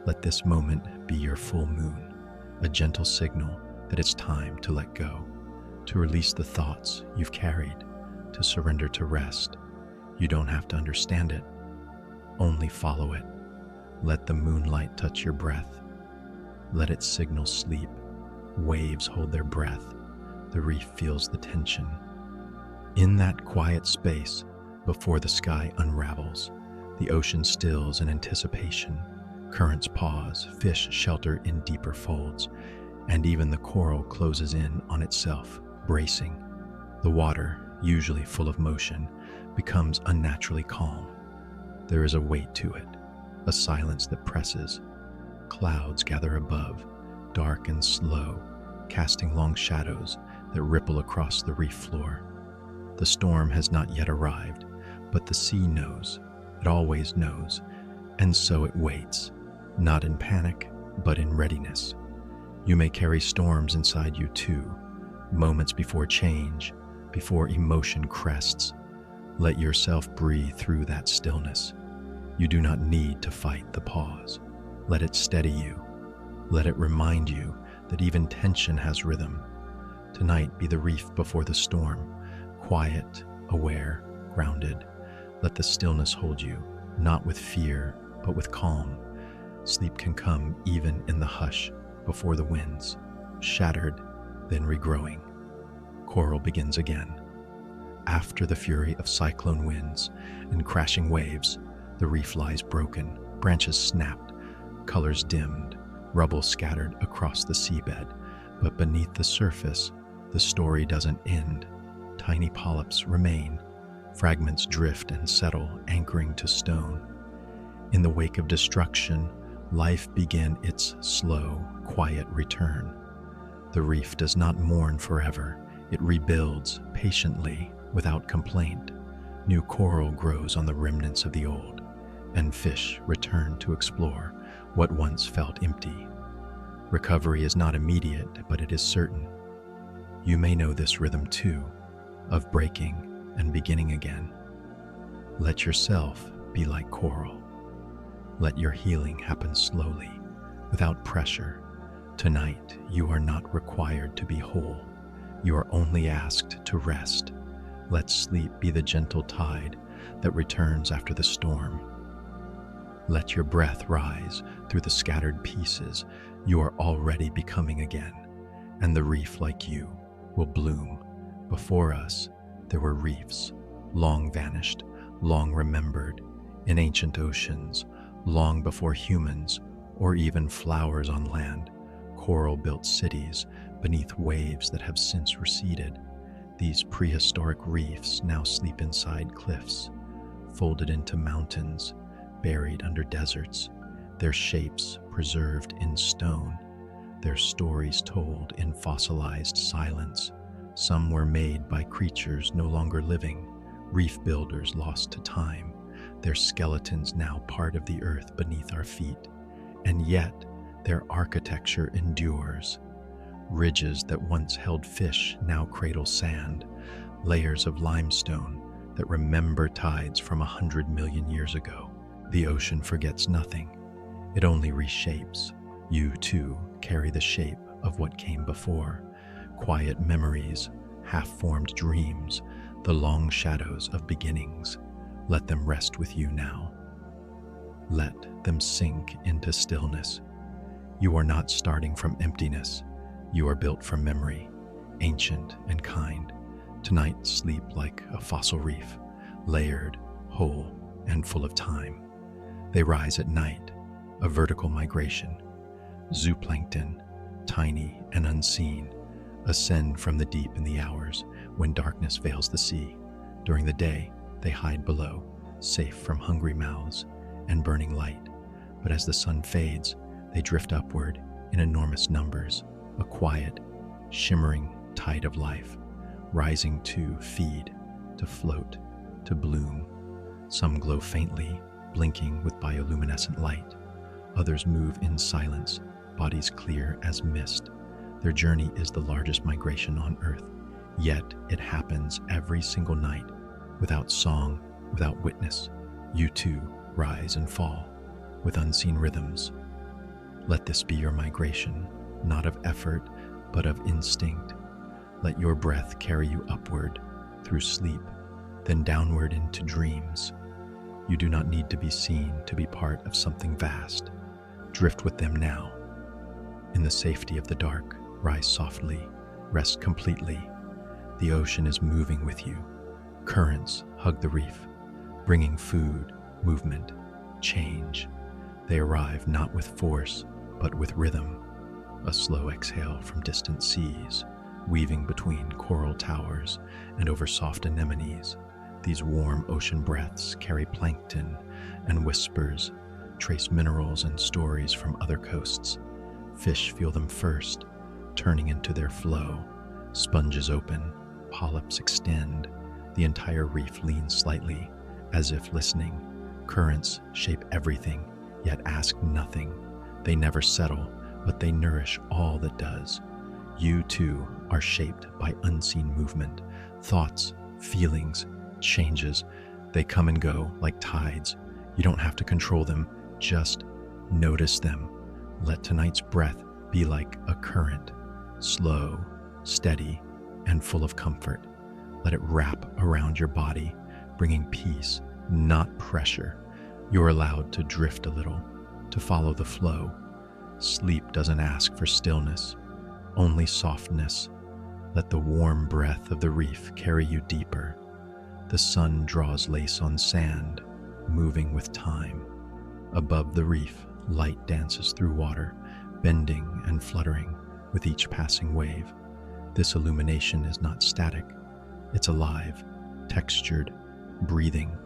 Let this moment be your full moon, a gentle signal that it's time to let go, to release the thoughts you've carried, to surrender to rest. You don't have to understand it. Only follow it. Let the moonlight touch your breath. Let it signal sleep. Waves hold their breath. The reef feels the tension. In that quiet space, before the sky unravels, the ocean stills in anticipation. Currents pause, fish shelter in deeper folds, and even the coral closes in on itself, bracing. The water, usually full of motion, becomes unnaturally calm. There is a weight to it, a silence that presses. Clouds gather above, dark and slow, casting long shadows that ripple across the reef floor. The storm has not yet arrived, but the sea knows. It always knows, and so it waits, not in panic, but in readiness. You may carry storms inside you too, moments before change, before emotion crests. Let yourself breathe through that stillness. You do not need to fight the pause. Let it steady you. Let it remind you that even tension has rhythm. Tonight be the reef before the storm, quiet, aware, grounded. Let the stillness hold you, not with fear, but with calm. Sleep can come even in the hush, before the winds, shattered, then regrowing. Coral begins again. After the fury of cyclone winds and crashing waves, the reef lies broken, branches snapped, colors dimmed, rubble scattered across the seabed. But beneath the surface, the story doesn't end. Tiny polyps remain. Fragments drift and settle, anchoring to stone. In the wake of destruction, life began its slow, quiet return. The reef does not mourn forever. It rebuilds patiently, without complaint. New coral grows on the remnants of the old, and fish return to explore what once felt empty. Recovery is not immediate, but it is certain. You may know this rhythm too, of breaking and beginning again. Let yourself be like coral. Let your healing happen slowly, without pressure. Tonight, you are not required to be whole. You are only asked to rest. Let sleep be the gentle tide that returns after the storm. Let your breath rise through the scattered pieces. You are already becoming again, and the reef, like you, will bloom. Before us, there were reefs, long vanished, long remembered, in ancient oceans, long before humans, or even flowers on land. Coral built cities beneath waves that have since receded. These prehistoric reefs now sleep inside cliffs, folded into mountains, buried under deserts, their shapes preserved in stone. their stories told in fossilized silence. Some were made by creatures no longer living, reef builders lost to time, their skeletons now part of the earth beneath our feet. And yet, their architecture endures. Ridges that once held fish now cradle sand, layers of limestone that remember tides from 100 million years ago. The ocean forgets nothing. It only reshapes. You, too, carry the shape of what came before. Quiet memories, half-formed dreams, the long shadows of beginnings. Let them rest with you now. Let them sink into stillness. You are not starting from emptiness. You are built from memory, ancient and kind. Tonight sleep like a fossil reef, layered, whole, and full of time. They rise at night, a vertical migration. Zooplankton, tiny and unseen, ascend from the deep in the hours when darkness veils the sea. During the day, they hide below, safe from hungry mouths and burning light. But as the sun fades, they drift upward in enormous numbers, a quiet, shimmering tide of life, rising to feed, to float, to bloom. Some glow faintly, blinking with bioluminescent light. Others move in silence, bodies clear as mist. Their journey is the largest migration on Earth, yet it happens every single night, without song, without witness. You too rise and fall, with unseen rhythms. Let this be your migration, not of effort, but of instinct. Let your breath carry you upward, through sleep, then downward into dreams. You do not need to be seen to be part of something vast. Drift with them now. In the safety of the dark, rise softly, rest completely. The ocean is moving with you. Currents hug the reef, bringing food, movement, change. They arrive not with force, but with rhythm, a slow exhale from distant seas, weaving between coral towers and over soft anemones. These warm ocean breaths carry plankton and whispers, trace minerals and stories from other coasts. Fish feel them first, turning into their flow. Sponges open, polyps extend. The entire reef leans slightly, as if listening. Currents shape everything, yet ask nothing. They never settle, but they nourish all that does. You, too, are shaped by unseen movement, thoughts, feelings, changes. They come and go like tides. You don't have to control them, just notice them. Let tonight's breath be like a current, slow, steady, and full of comfort. Let it wrap around your body, bringing peace, not pressure. You're allowed to drift a little, to follow the flow. Sleep doesn't ask for stillness, only softness. Let the warm breath of the reef carry you deeper. The sun draws lace on sand, moving with time. Above the reef, light dances through water, bending and fluttering with each passing wave. This illumination is not static. It's alive, textured, breathing.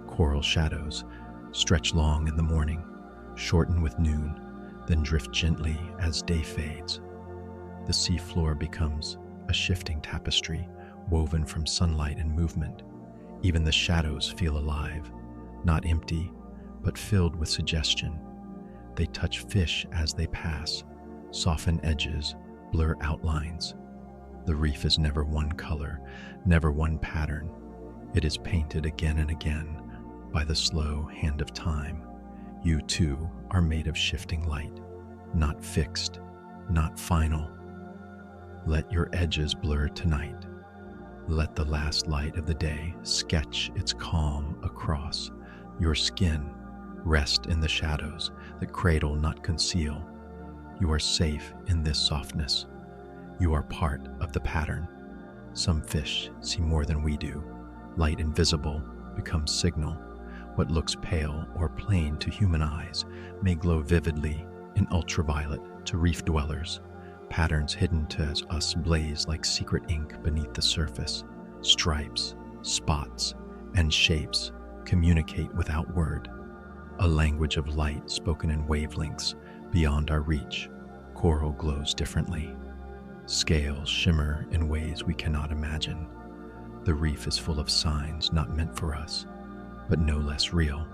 Coral shadows stretch long in the morning, shorten with noon, then drift gently as day fades. The seafloor becomes a shifting tapestry woven from sunlight and movement. Even the shadows feel alive, not empty, but filled with suggestion. They touch fish as they pass, soften edges, blur outlines. The reef is never one color, never one pattern. It is painted again and again by the slow hand of time. You too are made of shifting light, not fixed, not final. Let your edges blur tonight. Let the last light of the day sketch its calm across your skin. Rest in the shadows that cradle, not conceal. You are safe in this softness. You are part of the pattern. Some fish see more than we do. Light invisible becomes signal. What looks pale or plain to human eyes may glow vividly in ultraviolet to reef dwellers. Patterns hidden to us blaze like secret ink beneath the surface. Stripes, spots, and shapes communicate without word. A language of light spoken in wavelengths beyond our reach. Coral glows differently. Scales shimmer in ways we cannot imagine. The reef is full of signs not meant for us, but no less real.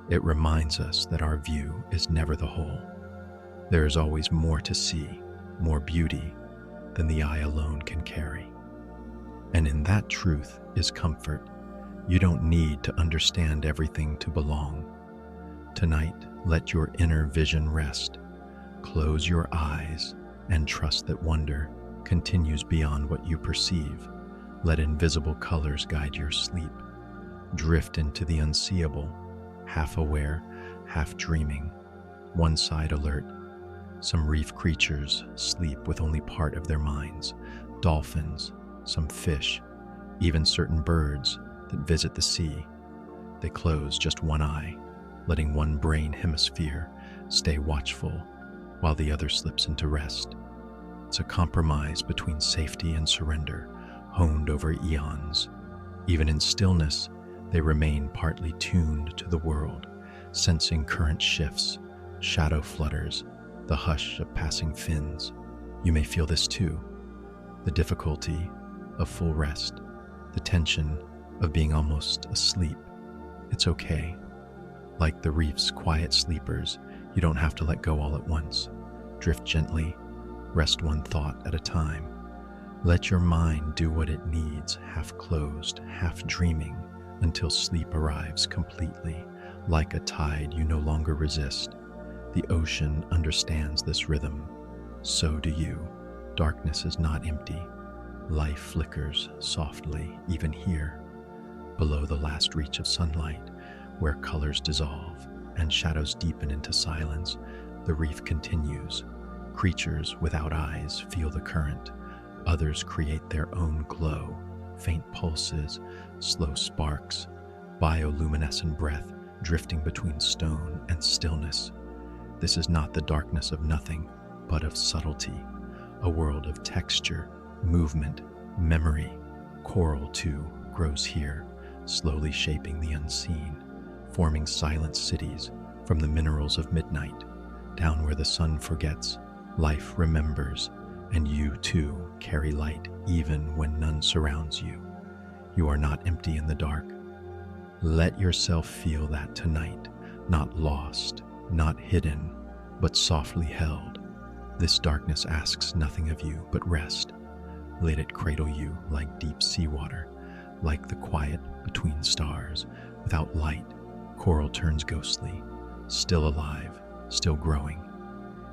It reminds us that our view is never the whole. There is always more to see, more beauty than the eye alone can carry. And in that truth is comfort. You don't need to understand everything to belong. Tonight, let your inner vision rest. Close your eyes and trust that wonder continues beyond what you perceive. Let invisible colors guide your sleep. Drift into the unseeable, half aware, half dreaming, one side alert. Some reef creatures sleep with only part of their minds. Dolphins, some fish, even certain birds that visit the sea. They close just one eye, letting one brain hemisphere stay watchful while the other slips into rest. It's a compromise between safety and surrender, honed over eons. Even in stillness, they remain partly tuned to the world, sensing current shifts, shadow flutters, the hush of passing fins. You may feel this too, the difficulty of full rest, the tension of being almost asleep. It's okay. Like the reef's quiet sleepers, you don't have to let go all at once. Drift gently, rest one thought at a time. Let your mind do what it needs, half closed, half dreaming, until sleep arrives completely. Like a tide you no longer resist. The ocean understands this rhythm. So do you. Darkness is not empty. Life flickers softly, even here, below the last reach of sunlight, where colors dissolve and shadows deepen into silence. The reef continues. Creatures without eyes feel the current. Others create their own glow, faint pulses, slow sparks, bioluminescent breath drifting between stone and stillness. This is not the darkness of nothing, but of subtlety, a world of texture, movement, memory. Coral, too, grows here, slowly shaping the unseen, forming silent cities from the minerals of midnight. Down where the sun forgets, life remembers, and you, too, carry light even when none surrounds you. You are not empty in the dark. Let yourself feel that tonight, not lost, not hidden, but softly held. This darkness asks nothing of you but rest. Let it cradle you like deep seawater, like the quiet between stars. Without light, coral turns ghostly, still alive, still growing.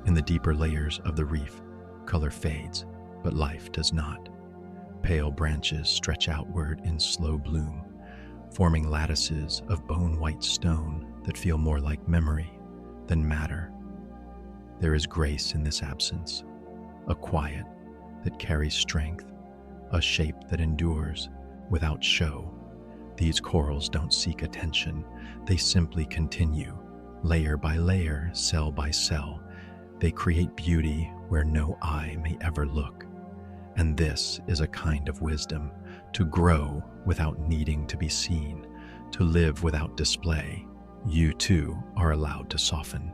In the deeper layers of the reef, color fades, but life does not. Pale branches stretch outward in slow bloom, forming lattices of bone-white stone that feel more like memory than matter. There is grace in this absence, a quiet that carries strength, a shape that endures without show. These corals don't seek attention, they simply continue, layer by layer, cell by cell. They create beauty where no eye may ever look. And this is a kind of wisdom, to grow without needing to be seen, to live without display. You too are allowed to soften.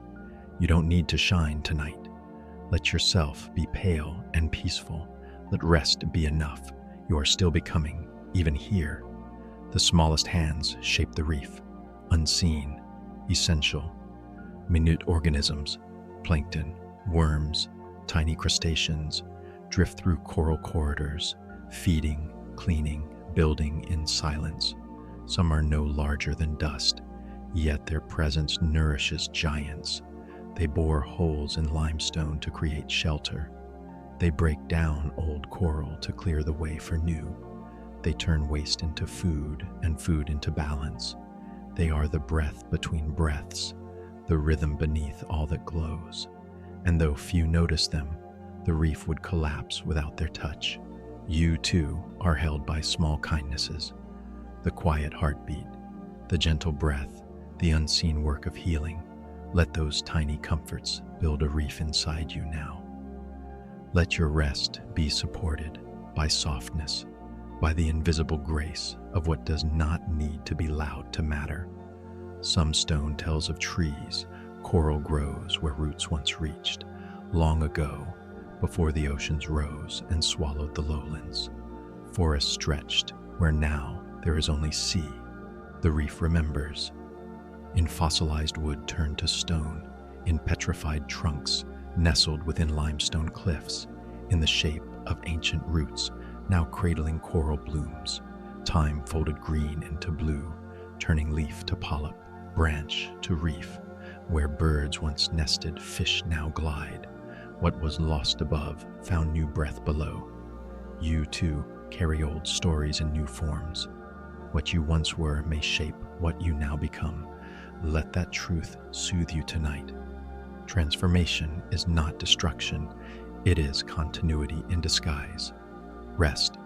You don't need to shine tonight. Let yourself be pale and peaceful. Let rest be enough. You are still becoming, even here. The smallest hands shape the reef, unseen, essential. Minute organisms, plankton, worms, tiny crustaceans, drift through coral corridors, feeding, cleaning, building in silence. Some are no larger than dust, yet their presence nourishes giants. They bore holes in limestone to create shelter. They break down old coral to clear the way for new. They turn waste into food and food into balance. They are the breath between breaths, the rhythm beneath all that glows. And though few notice them, the reef would collapse without their touch. You too are held by small kindnesses, the quiet heartbeat, the gentle breath, the unseen work of healing. Let those tiny comforts build a reef inside you now. Let your rest be supported by softness, by the invisible grace of what does not need to be loud to matter. Some stone tells of trees, coral grows where roots once reached. long ago, before the oceans rose and swallowed the lowlands. Forests stretched where now there is only sea. The reef remembers. In fossilized wood turned to stone, in petrified trunks nestled within limestone cliffs, in the shape of ancient roots now cradling coral blooms. Time folded green into blue, turning leaf to polyp, branch to reef. Where birds once nested, fish now glide. What was lost above found new breath below. You too carry old stories in new forms. What you once were may shape what you now become. Let that truth soothe you tonight. Transformation is not destruction, it is continuity in disguise. Rest,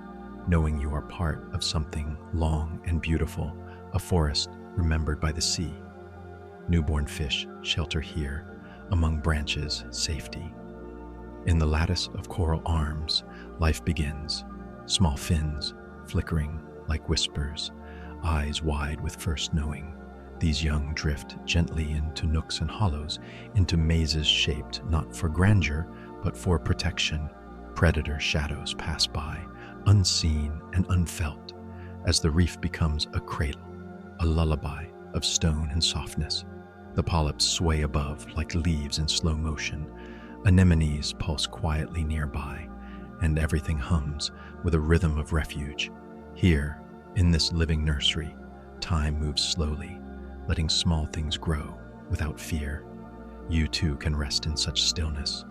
knowing you are part of something long and beautiful, a forest remembered by the sea. Newborn fish shelter here, among branches, safety. In the lattice of coral arms, life begins. Small fins, flickering like whispers, eyes wide with first knowing. These young drift gently into nooks and hollows, into mazes shaped not for grandeur, but for protection. Predator shadows pass by, unseen and unfelt, as the reef becomes a cradle, a lullaby of stone and softness. The polyps sway above like leaves in slow motion. Anemones pulse quietly nearby, and everything hums with a rhythm of refuge. Here, in this living nursery, time moves slowly, letting small things grow without fear. You too can rest in such stillness.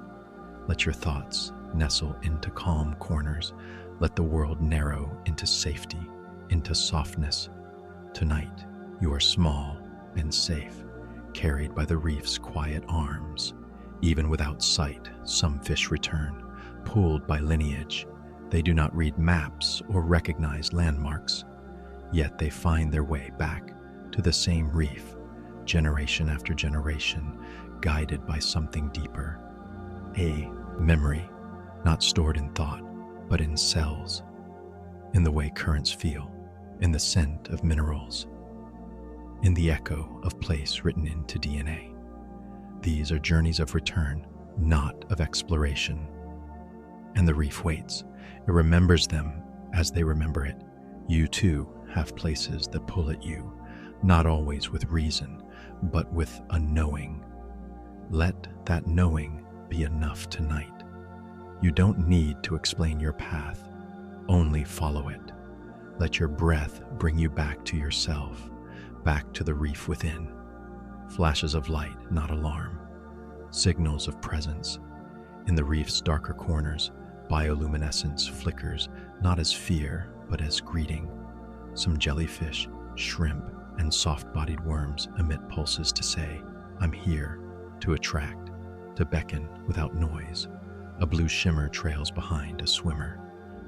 Let your thoughts nestle into calm corners. Let the world narrow into safety, into softness. Tonight, you are small and safe, carried by the reef's quiet arms. Even without sight, some fish return, pulled by lineage. They do not read maps or recognize landmarks, yet they find their way back to the same reef, generation after generation, guided by something deeper. A memory, not stored in thought, but in cells, in the way currents feel, in the scent of minerals, in the echo of place written into DNA. These are journeys of return, not of exploration. And the reef waits. It remembers them as they remember it. You too have places that pull at you, not always with reason, but with a knowing. Let that knowing be enough tonight. You don't need to explain your path, only follow it. Let your breath bring you back to yourself, back to the reef within. Flashes of light, not alarm. Signals of presence. In the reef's darker corners, bioluminescence flickers, not as fear, but as greeting. Some jellyfish, shrimp, and soft-bodied worms emit pulses to say, "I'm here," to attract, to beckon without noise. A blue shimmer trails behind a swimmer.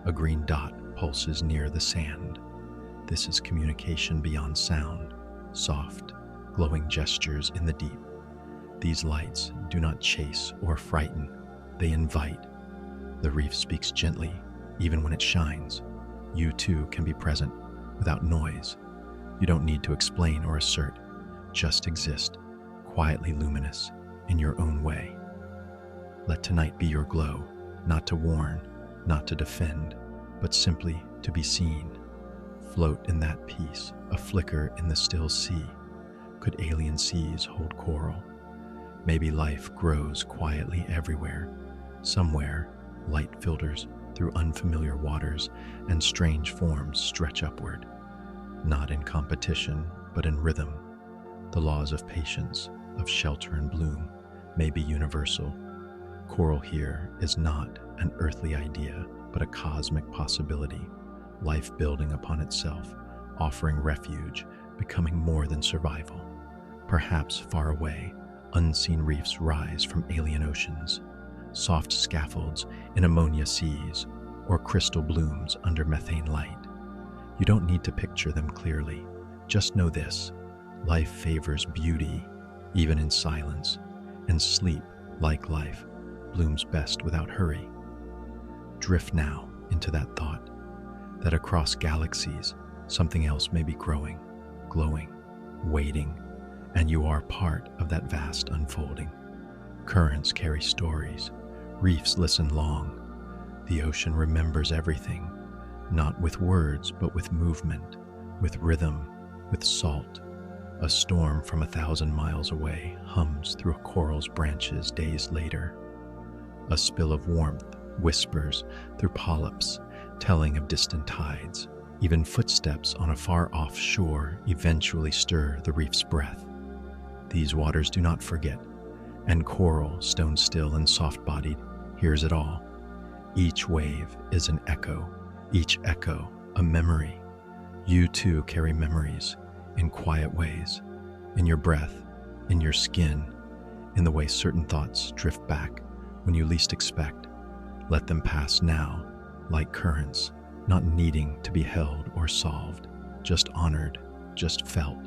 A green dot pulses near the sand. This is communication beyond sound, soft, glowing gestures in the deep. These lights do not chase or frighten, they invite. The reef speaks gently, even when it shines. You too can be present without noise. You don't need to explain or assert, just exist, quietly luminous in your own way. Let tonight be your glow, not to warn, not to defend, but simply to be seen. Float in that peace, a flicker in the still sea. Could alien seas hold coral? Maybe life grows quietly everywhere. Somewhere, light filters through unfamiliar waters and strange forms stretch upward. Not in competition, but in rhythm. The laws of patience, of shelter and bloom, may be universal. Coral here is not an earthly idea, but a cosmic possibility. Life building upon itself, offering refuge, becoming more than survival. Perhaps far away, unseen reefs rise from alien oceans, soft scaffolds in ammonia seas, or crystal blooms under methane light. You don't need to picture them clearly. Just know this: life favors beauty, even in silence, and sleep, like life, blooms best without hurry. Drift now into that thought, that across galaxies, something else may be growing, glowing, waiting, and you are part of that vast unfolding. Currents carry stories. Reefs listen long. The ocean remembers everything, not with words, but with movement, with rhythm, with salt. A storm from 1,000 miles away hums through a coral's branches days later. A spill of warmth whispers through polyps, telling of distant tides. Even footsteps on a far-off shore eventually stir the reef's breath. These waters do not forget, and coral, stone still and soft-bodied, hears it all. Each wave is an echo, each echo a memory. You too carry memories in quiet ways, in your breath, in your skin, in the way certain thoughts drift back when you least expect. Let them pass now, like currents, not needing to be held or solved, just honored, just felt.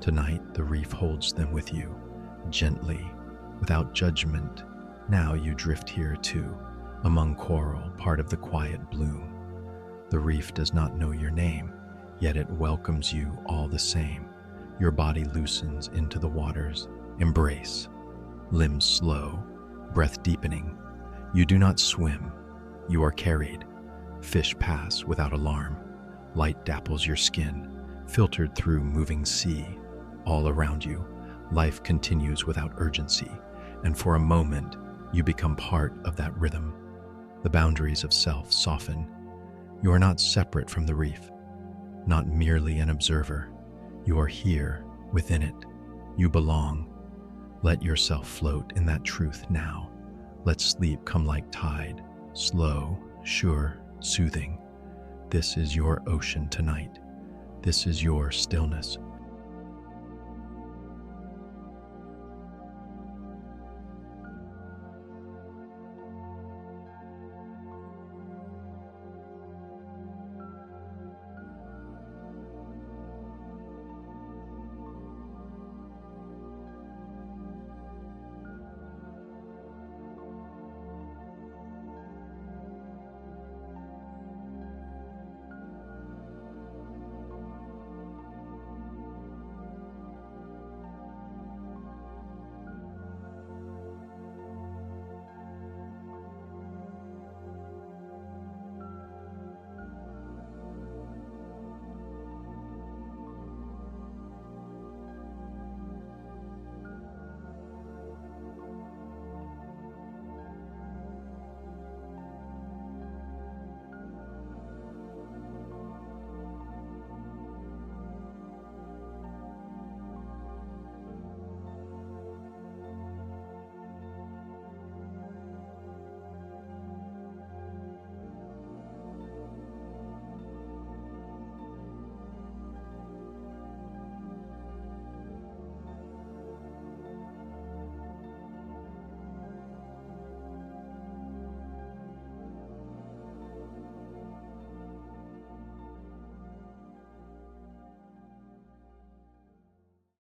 Tonight, the reef holds them with you, gently, without judgment. Now you drift here too, among coral, part of the quiet bloom. The reef does not know your name, yet it welcomes you all the same. Your body loosens into the waters. Embrace. Limbs slow, breath deepening. You do not swim. You are carried. Fish pass without alarm. Light dapples your skin, filtered through moving sea. All around you, life continues without urgency, and for a moment, you become part of that rhythm. The boundaries of self soften. You are not separate from the reef, not merely an observer. You are here, within it. You belong. Let yourself float in that truth now. Let sleep come like tide, slow, sure, soothing. This is your ocean tonight. This is your stillness.